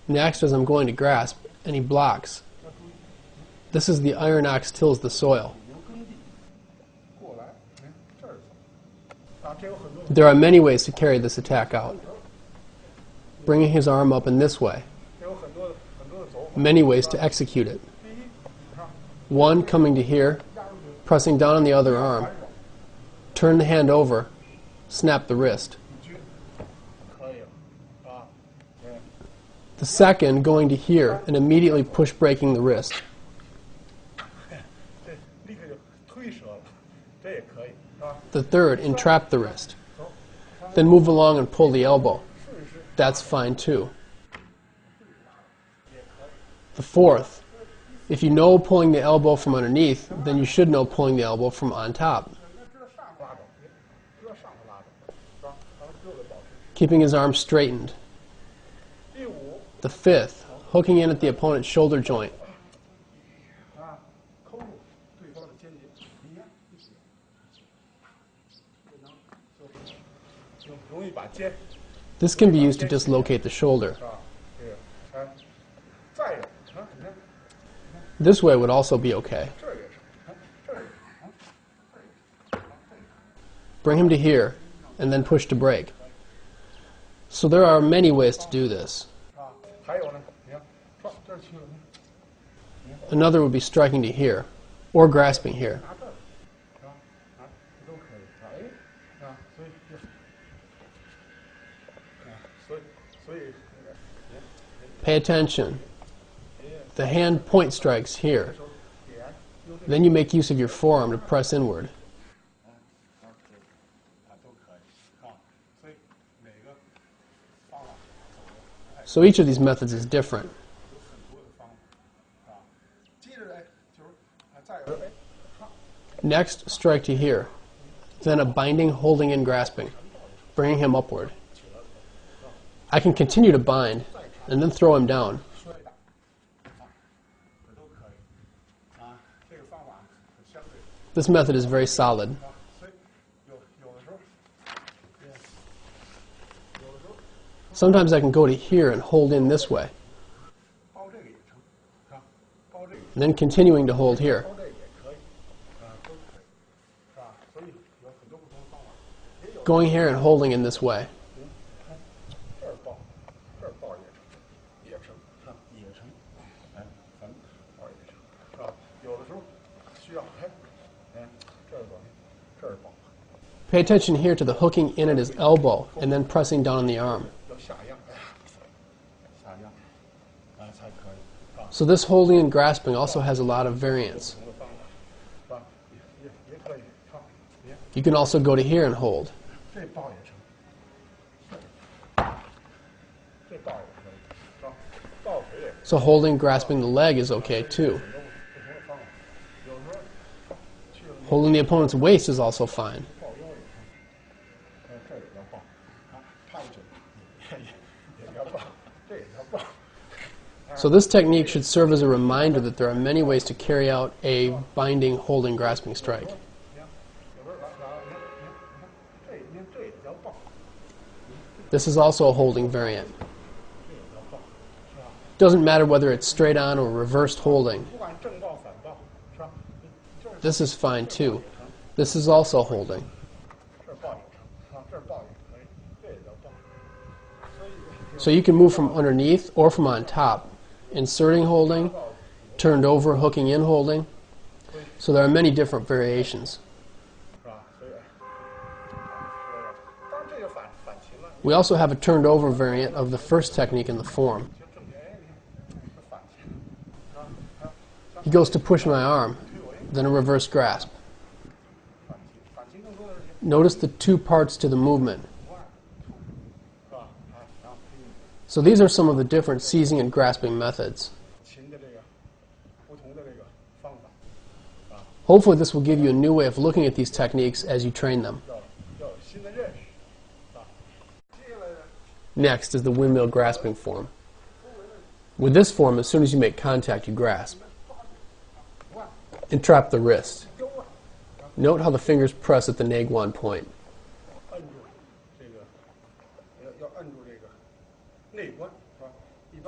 Next, as I'm going to grasp, and he blocks. This is the iron ox tills the soil. There are many ways to carry this attack out. Bringing his arm up in this way. Many ways to execute it. One, coming to here, pressing down on the other arm. Turn the hand over, snap the wrist. The second, going to here and immediately push breaking the wrist. The third, entrap the wrist. Then move along and pull the elbow. That's fine too. The fourth, if you know pulling the elbow from underneath, then you should know pulling the elbow from on top. Keeping his arm straightened. The fifth, hooking in at the opponent's shoulder joint. This can be used to dislocate the shoulder. This way would also be okay. Bring him to here, and then push to break. So there are many ways to do this. Another would be striking to here, or grasping here. Pay attention. The hand point strikes here. Then you make use of your forearm to press inward. So each of these methods is different. Next, strike to here. Then a binding, holding, and grasping, bringing him upward. I can continue to bind, and then throw him down. This method is very solid. Sometimes I can go to here and hold in this way. And then continuing to hold here. Going here and holding in this way. Pay attention here to the hooking in at his elbow and then pressing down on the arm. So this holding and grasping also has a lot of variance. You can also go to here and hold. So holding, grasping the leg is okay too. Holding the opponent's waist is also fine. So this technique should serve as a reminder that there are many ways to carry out a binding, holding, grasping strike. This is also a holding variant. Doesn't matter whether it's straight on or reversed holding. This is fine too. This is also holding. So you can move from underneath or from on top, inserting holding, turned over, hooking in holding. So there are many different variations. We also have a turned over variant of the first technique in the form. He goes to push my arm, then a reverse grasp. Notice the two parts to the movement. So these are some of the different seizing and grasping methods. Hopefully this will give you a new way of looking at these techniques as you train them. Next is the windmill grasping form. With this form, as soon as you make contact, you grasp. Entrap the wrist. Note how the fingers press at the naguan point.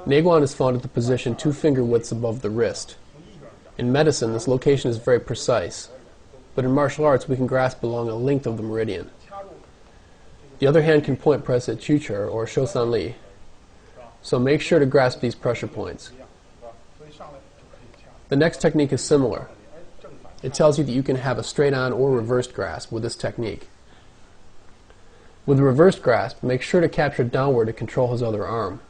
Naguan is found at the position 2 finger widths above the wrist. In medicine, this location is very precise, but in martial arts, we can grasp along a length of the meridian. The other hand can point press at Chucher or Shosan Li, so make sure to grasp these pressure points. The next technique is similar. It tells you that you can have a straight-on or reversed grasp with this technique. With the reversed grasp, make sure to capture downward to control his other arm.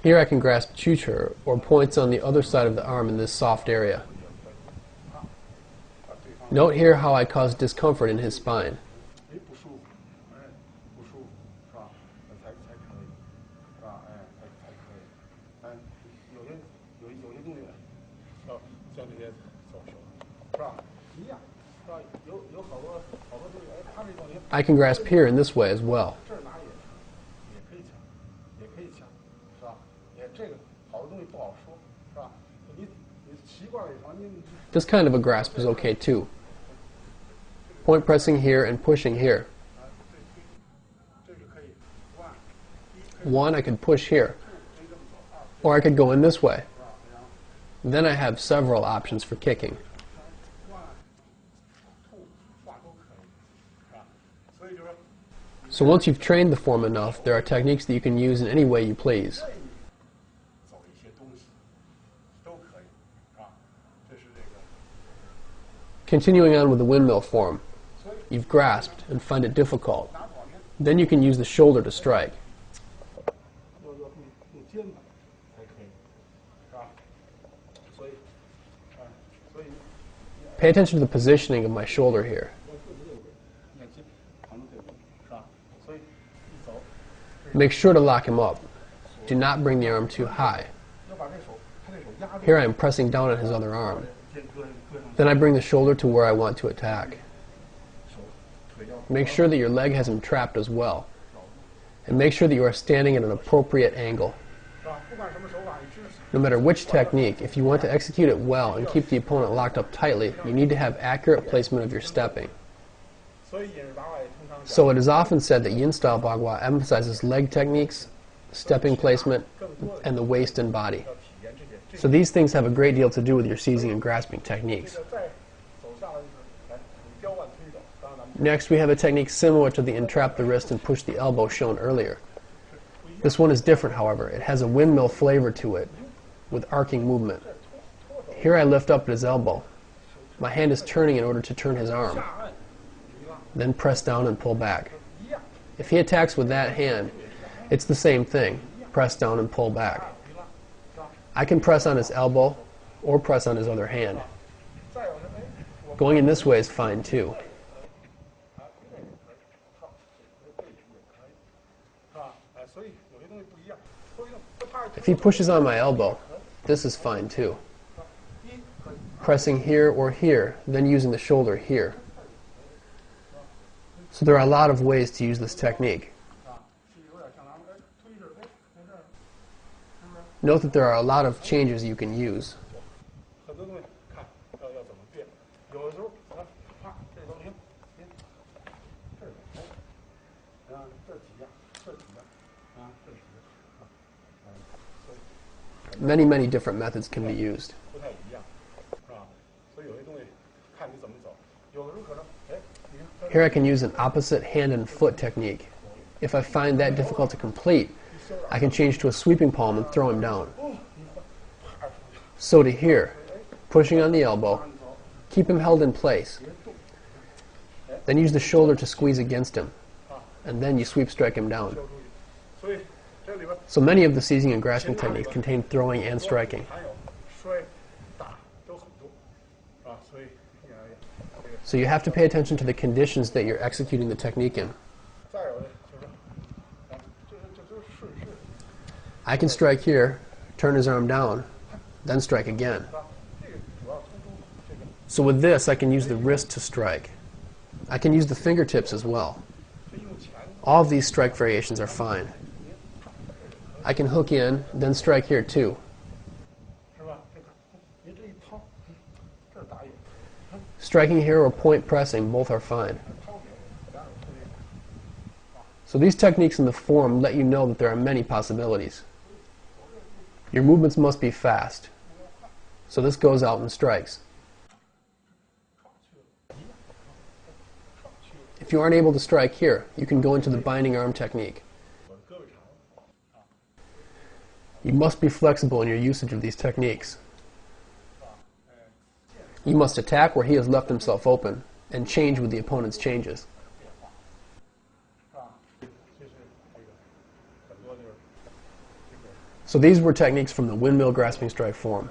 Here I can grasp Chucher or points on the other side of the arm in this soft area. Note here how I cause discomfort in his spine. I can grasp here in this way as well. This kind of a grasp is okay too. Point pressing here and pushing here. One, I could push here, or I could go in this way. Then I have several options for kicking. So once you've trained the form enough, there are techniques that you can use in any way you please. Continuing on with the windmill form, you've grasped and find it difficult. Then you can use the shoulder to strike. Pay attention to the positioning of my shoulder here. Make sure to lock him up. Do not bring the arm too high. Here I am pressing down on his other arm. Then I bring the shoulder to where I want to attack. Make sure that your leg has him trapped as well. And make sure that you are standing at an appropriate angle. No matter which technique, if you want to execute it well and keep the opponent locked up tightly, you need to have accurate placement of your stepping. So it is often said that yin-style bagua emphasizes leg techniques, stepping placement, and the waist and body. So these things have a great deal to do with your seizing and grasping techniques. Next, we have a technique similar to the entrap the wrist and push the elbow shown earlier. This one is different, however. It has a windmill flavor to it, with arcing movement. Here I lift up at his elbow. My hand is turning in order to turn his arm. Then press down and pull back. If he attacks with that hand, it's the same thing. Press down and pull back. I can press on his elbow or press on his other hand. Going in this way is fine too. If he pushes on my elbow, this is fine too. pressing here or here, then using the shoulder here. So there are a lot of ways to use this technique. Note that there are a lot of changes you can use. Many different methods can be used. Here I can use an opposite hand and foot technique. If I find that difficult to complete, I can change to a sweeping palm and throw him down. So to here, pushing on the elbow, keep him held in place. Then use the shoulder to squeeze against him, and then you sweep strike him down. So many of the seizing and grasping techniques contain throwing and striking. So you have to pay attention to the conditions that you're executing the technique in. I can strike here, turn his arm down, then strike again. So with this, I can use the wrist to strike. I can use the fingertips as well. All of these strike variations are fine. I can hook in, then strike here too. Striking here or point pressing, both are fine. So these techniques in the form let you know that there are many possibilities. Your movements must be fast. So this goes out and strikes. If you aren't able to strike here, you can go into the binding arm technique. You must be flexible in your usage of these techniques. You must attack where he has left himself open and change with the opponent's changes. So these were techniques from the windmill grasping strike form.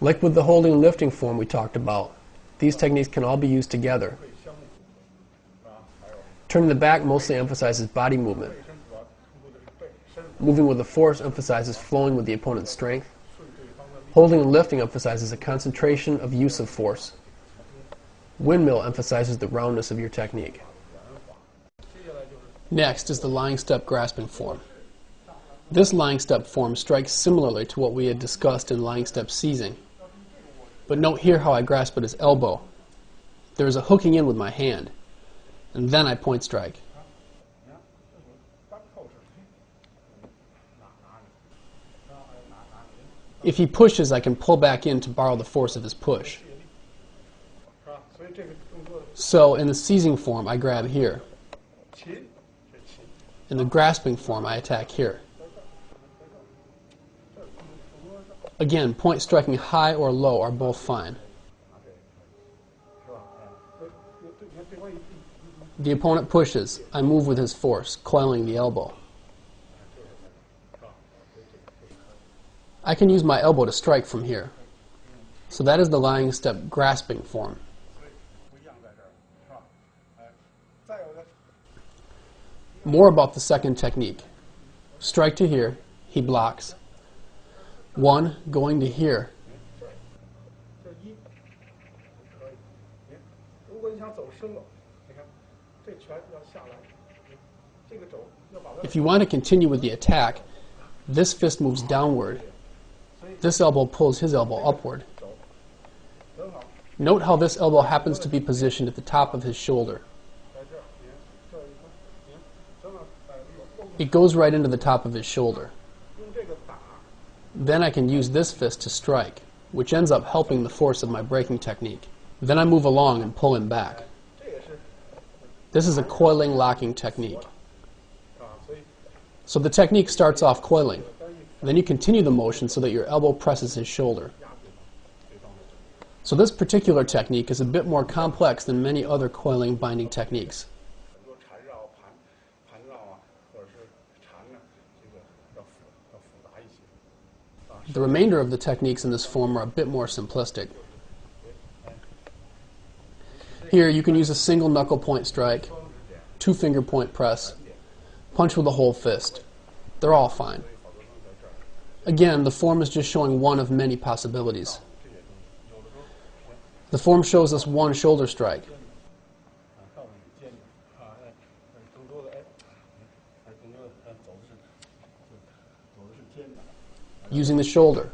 Like with the holding and lifting form we talked about, these techniques can all be used together. Turning the back mostly emphasizes body movement. Moving with the force emphasizes flowing with the opponent's strength. Holding and lifting emphasizes a concentration of use of force. Windmill emphasizes the roundness of your technique. Next is the lying step grasping form. This lying step form strikes similarly to what we had discussed in lying step seizing. But note here how I grasp at his elbow. There is a hooking in with my hand, and then I point strike. If he pushes, I can pull back in to borrow the force of his push. So in the seizing form, I grab here. In the grasping form, I attack here. Again, point striking high or low are both fine. The opponent pushes. I move with his force, coiling the elbow. I can use my elbow to strike from here. So that is the lying step grasping form. More about the second technique. Strike to here, he blocks. One, going to here. If you want to continue with the attack, this fist moves downward. This elbow pulls his elbow upward. Note how this elbow happens to be positioned at the top of his shoulder. It goes right into the top of his shoulder. Then I can use this fist to strike, which ends up helping the force of my breaking technique. Then I move along and pull him back. This is a coiling locking technique. So the technique starts off coiling. Then you continue the motion so that your elbow presses his shoulder. So this particular technique is a bit more complex than many other coiling binding techniques. The remainder of the techniques in this form are a bit more simplistic. Here you can use a single knuckle point strike, two finger point press, punch with a whole fist. They're all fine. Again, the form is just showing one of many possibilities. The form shows us one shoulder strike. Using the shoulder.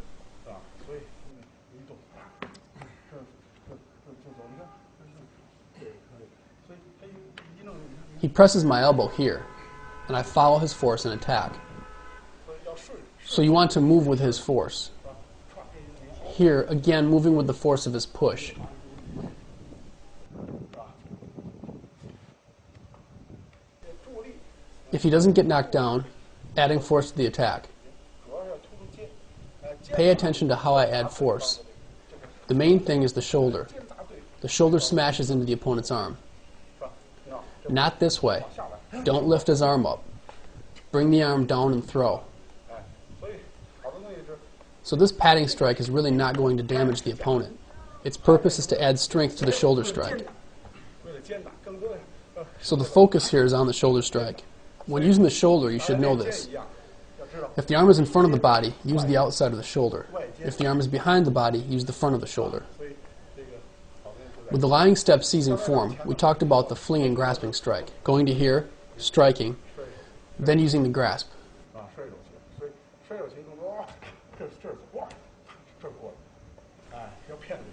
He presses my elbow here, and I follow his force and attack. So you want to move with his force. Here, again, moving with the force of his push. If he doesn't get knocked down, adding force to the attack. Pay attention to how I add force. The main thing is the shoulder. The shoulder smashes into the opponent's arm. Not this way. Don't lift his arm up. Bring the arm down and throw. So this padding strike is really not going to damage the opponent. Its purpose is to add strength to the shoulder strike. So the focus here is on the shoulder strike. When using the shoulder, you should know this. If the arm is in front of the body, use the outside of the shoulder. If the arm is behind the body, use the front of the shoulder. With the lying step seizing form, we talked about the fling and grasping strike. Going to here, striking, then using the grasp.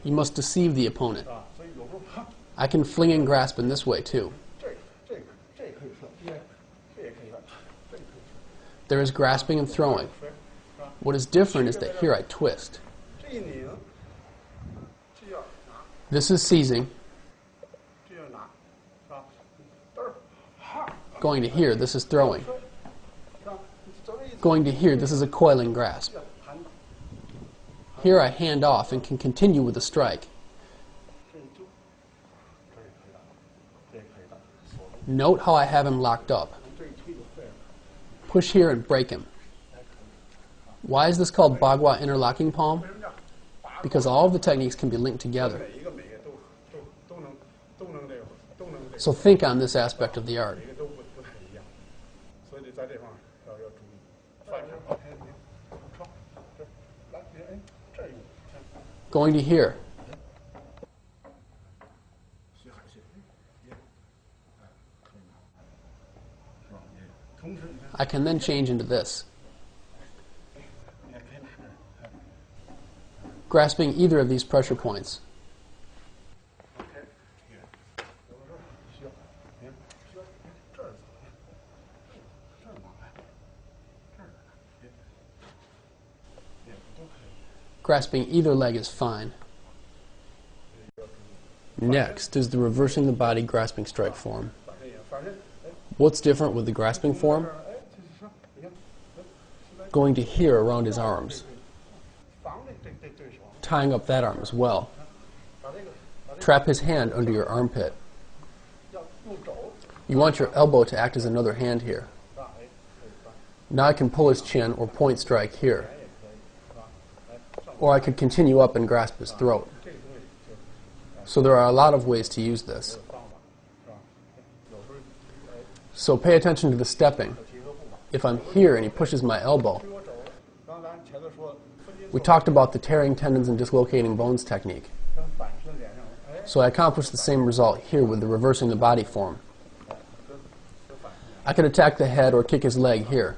You must deceive the opponent. I can fling and grasp in this way too. There is grasping and throwing. What is different is that here I twist. This is seizing. Going to here, this is throwing. Going to here, this is a coiling grasp. Here I hand off and can continue with the strike. Note how I have him locked up. Push here and break him. Why is this called bagua interlocking palm? Because all of the techniques can be linked together. So think on this aspect of the art. Going to here. I can then change into this. Grasping either of these pressure points. Grasping either leg is fine. Next is the reversing the body grasping strike form. What's different with the grasping form? Going to here around his arms. Tying up that arm as well. Trap his hand under your armpit. You want your elbow to act as another hand here. Now I can pull his chin or point strike here. Or I could continue up and grasp his throat. So there are a lot of ways to use this. So pay attention to the stepping. If I'm here and he pushes my elbow, we talked about the tearing tendons and dislocating bones technique. So I accomplished the same result here with the reversing the body form. I could attack the head or kick his leg here.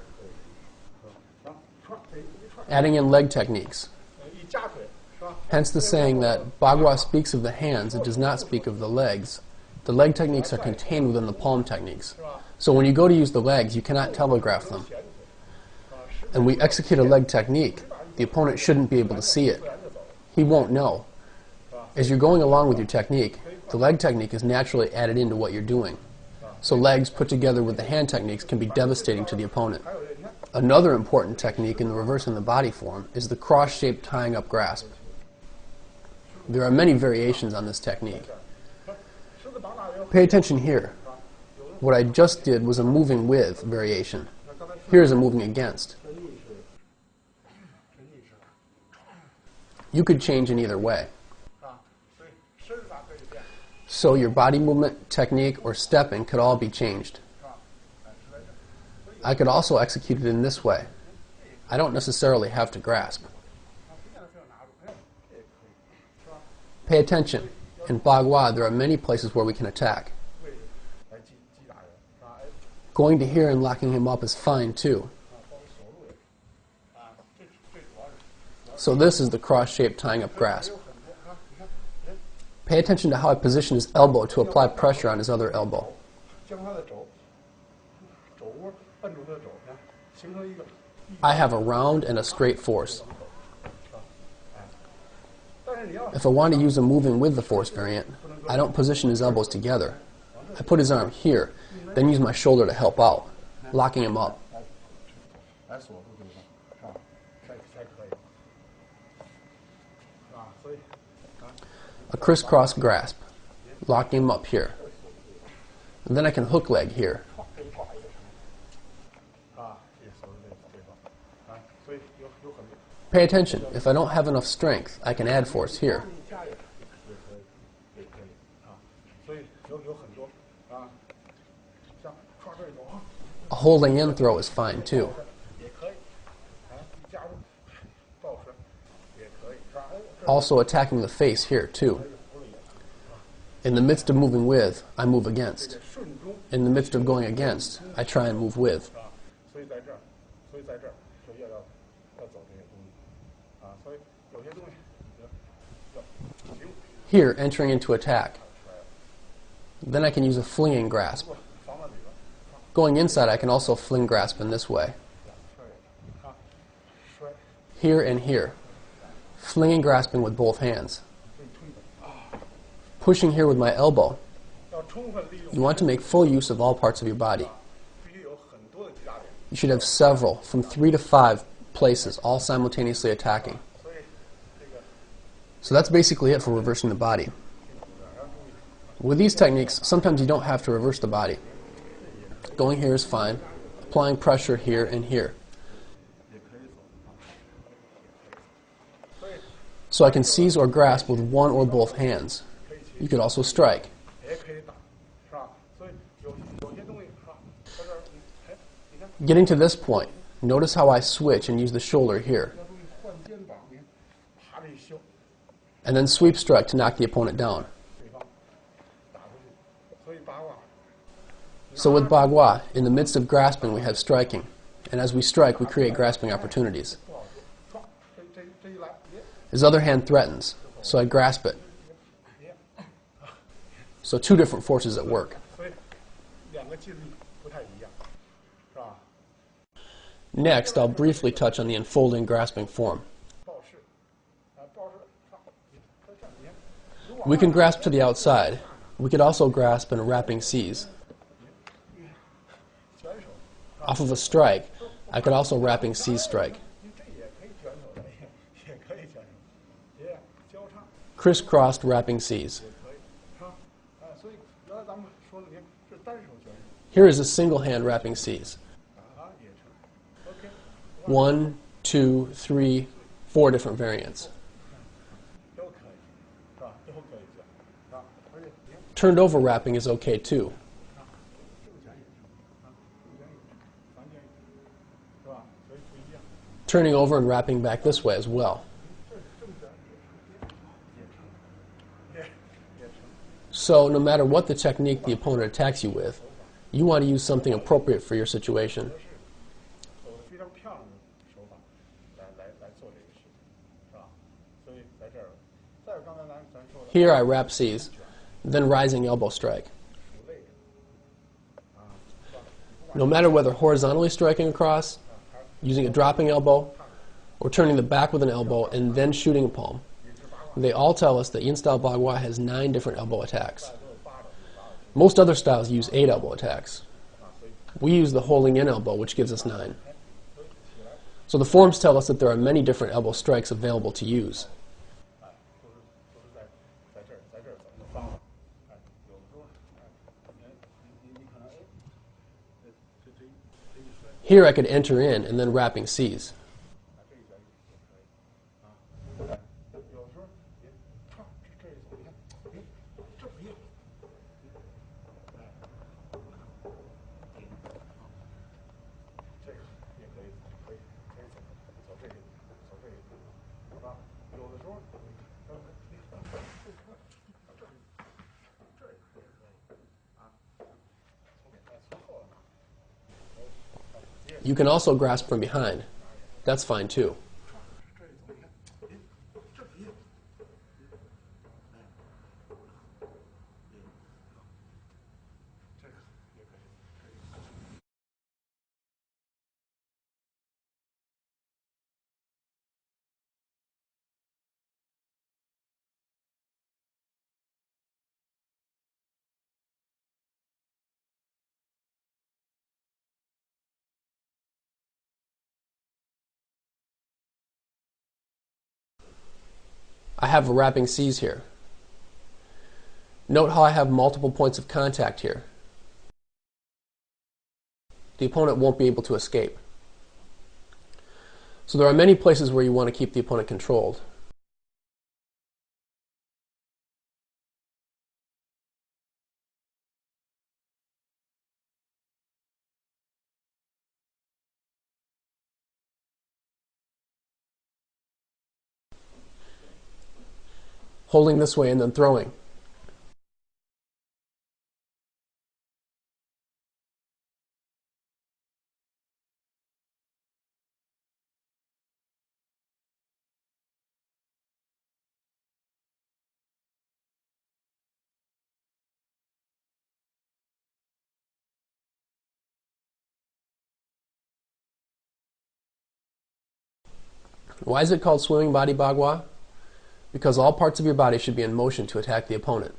Adding in leg techniques. Hence the saying that Bagua speaks of the hands, it does not speak of the legs. The leg techniques are contained within the palm techniques. So when you go to use the legs, you cannot telegraph them. And we execute a leg technique, the opponent shouldn't be able to see it. He won't know. As you're going along with your technique, the leg technique is naturally added into what you're doing. So legs put together with the hand techniques can be devastating to the opponent. Another important technique in the reversing the body form is the cross-shaped tying up grasp. There are many variations on this technique. Pay attention here. What I just did was a moving with variation. Here is a moving against. You could change in either way. So your body movement, technique, or stepping could all be changed. I could also execute it in this way. I don't necessarily have to grasp. Pay attention. In bagua, there are many places where we can attack. Going to here and locking him up is fine too. So this is the cross-shaped tying up grasp. Pay attention to how I position his elbow to apply pressure on his other elbow. I have a round and a straight force. If I want to use a moving with the force variant, I don't position his elbows together. I put his arm here, then use my shoulder to help out, locking him up. A crisscross grasp, locking him up here. And then I can hook leg here. Pay attention. If I don't have enough strength, I can add force here. A holding in throw is fine too. Also attacking the face here too. In the midst of moving with, I move against. In the midst of going against, I try and move with. Here, entering into attack. Then I can use a flinging grasp. Going inside, I can also fling grasp in this way. Here and here. Flinging grasping with both hands. Pushing here with my elbow. You want to make full use of all parts of your body. You should have several, from 3 to 5 places, all simultaneously attacking. So that's basically it for reversing the body. With these techniques, sometimes you don't have to reverse the body. Going here is fine. Applying pressure here and here. So I can seize or grasp with one or both hands. You could also strike. Getting to this point, notice how I switch and use the shoulder here. And then sweep strike to knock the opponent down. So with bagua, in the midst of grasping we have striking, and as we strike we create grasping opportunities. His other hand threatens, so I grasp it. So 2 different forces at work. Next, I'll briefly touch on the enfolding grasping form. We can grasp to the outside. We could also grasp in a wrapping seize. Off of a strike, I could also wrapping seize strike. Crisscrossed wrapping seize. Here is a single hand wrapping seize. 1, 2, 3, 4 different variants. Turned over wrapping is okay too. Turning over and wrapping back this way as well. So no matter what the technique the opponent attacks you with, you want to use something appropriate for your situation. Here I wrap seize, then rising elbow strike. No matter whether horizontally striking across, using a dropping elbow, or turning the back with an elbow and then shooting a palm, they all tell us that Yin-style bagua has 9 different elbow attacks. Most other styles use 8 elbow attacks. We use the holding in elbow, which gives us 9. So the forms tell us that there are many different elbow strikes available to use. Here I could enter in and then wrapping seize. You can also grasp from behind. That's fine too. I have a wrapping seize here. Note how I have multiple points of contact here. The opponent won't be able to escape. So there are many places where you want to keep the opponent controlled. Holding this way and then throwing. Why is it called swimming body bagua? Because all parts of your body should be in motion to attack the opponent.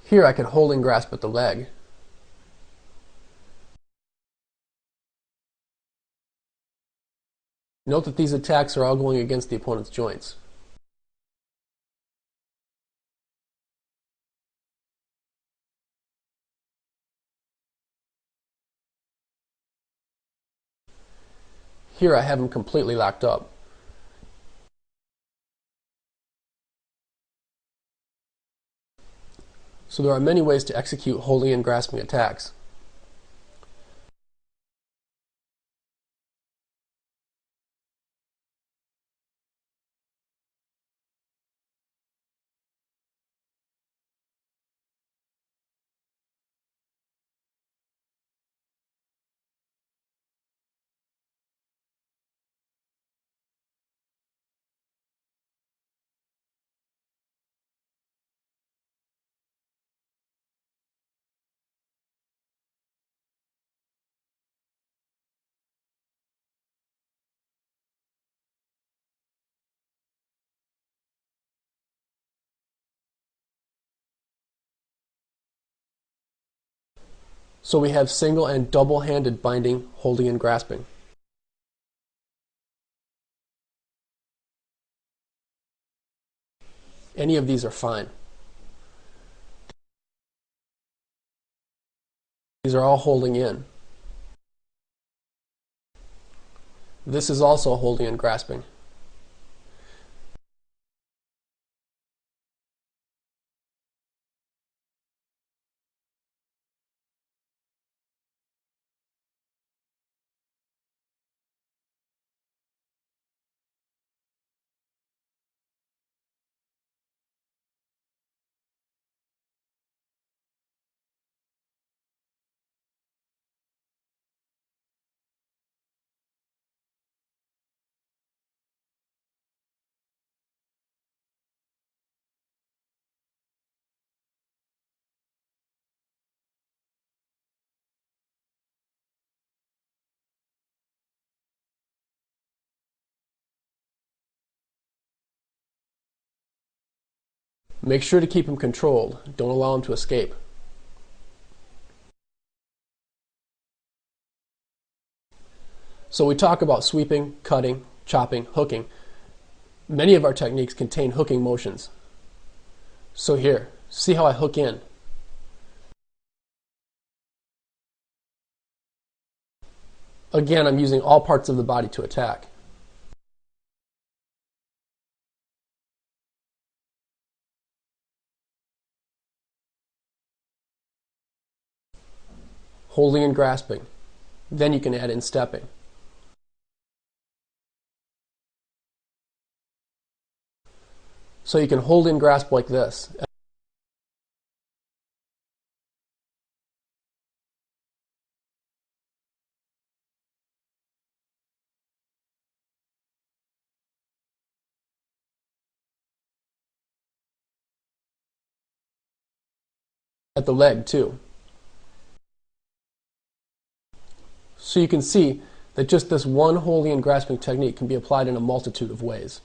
Here I can hold and grasp at the leg. Note that these attacks are all going against the opponent's joints. Here I have him completely locked up. So there are many ways to execute holding and grasping attacks. So we have single and double-handed binding, holding, and grasping. Any of these are fine. These are all holding in. This is also holding and grasping. Make sure to keep him controlled. Don't allow him to escape. So we talk about sweeping, cutting, chopping, hooking. Many of our techniques contain hooking motions. So here, see how I hook in. Again, I'm using all parts of the body to attack. Holding and grasping. Then you can add in stepping. So you can hold and grasp like this. at the leg too. So you can see that just this one holding and grasping technique can be applied in a multitude of ways.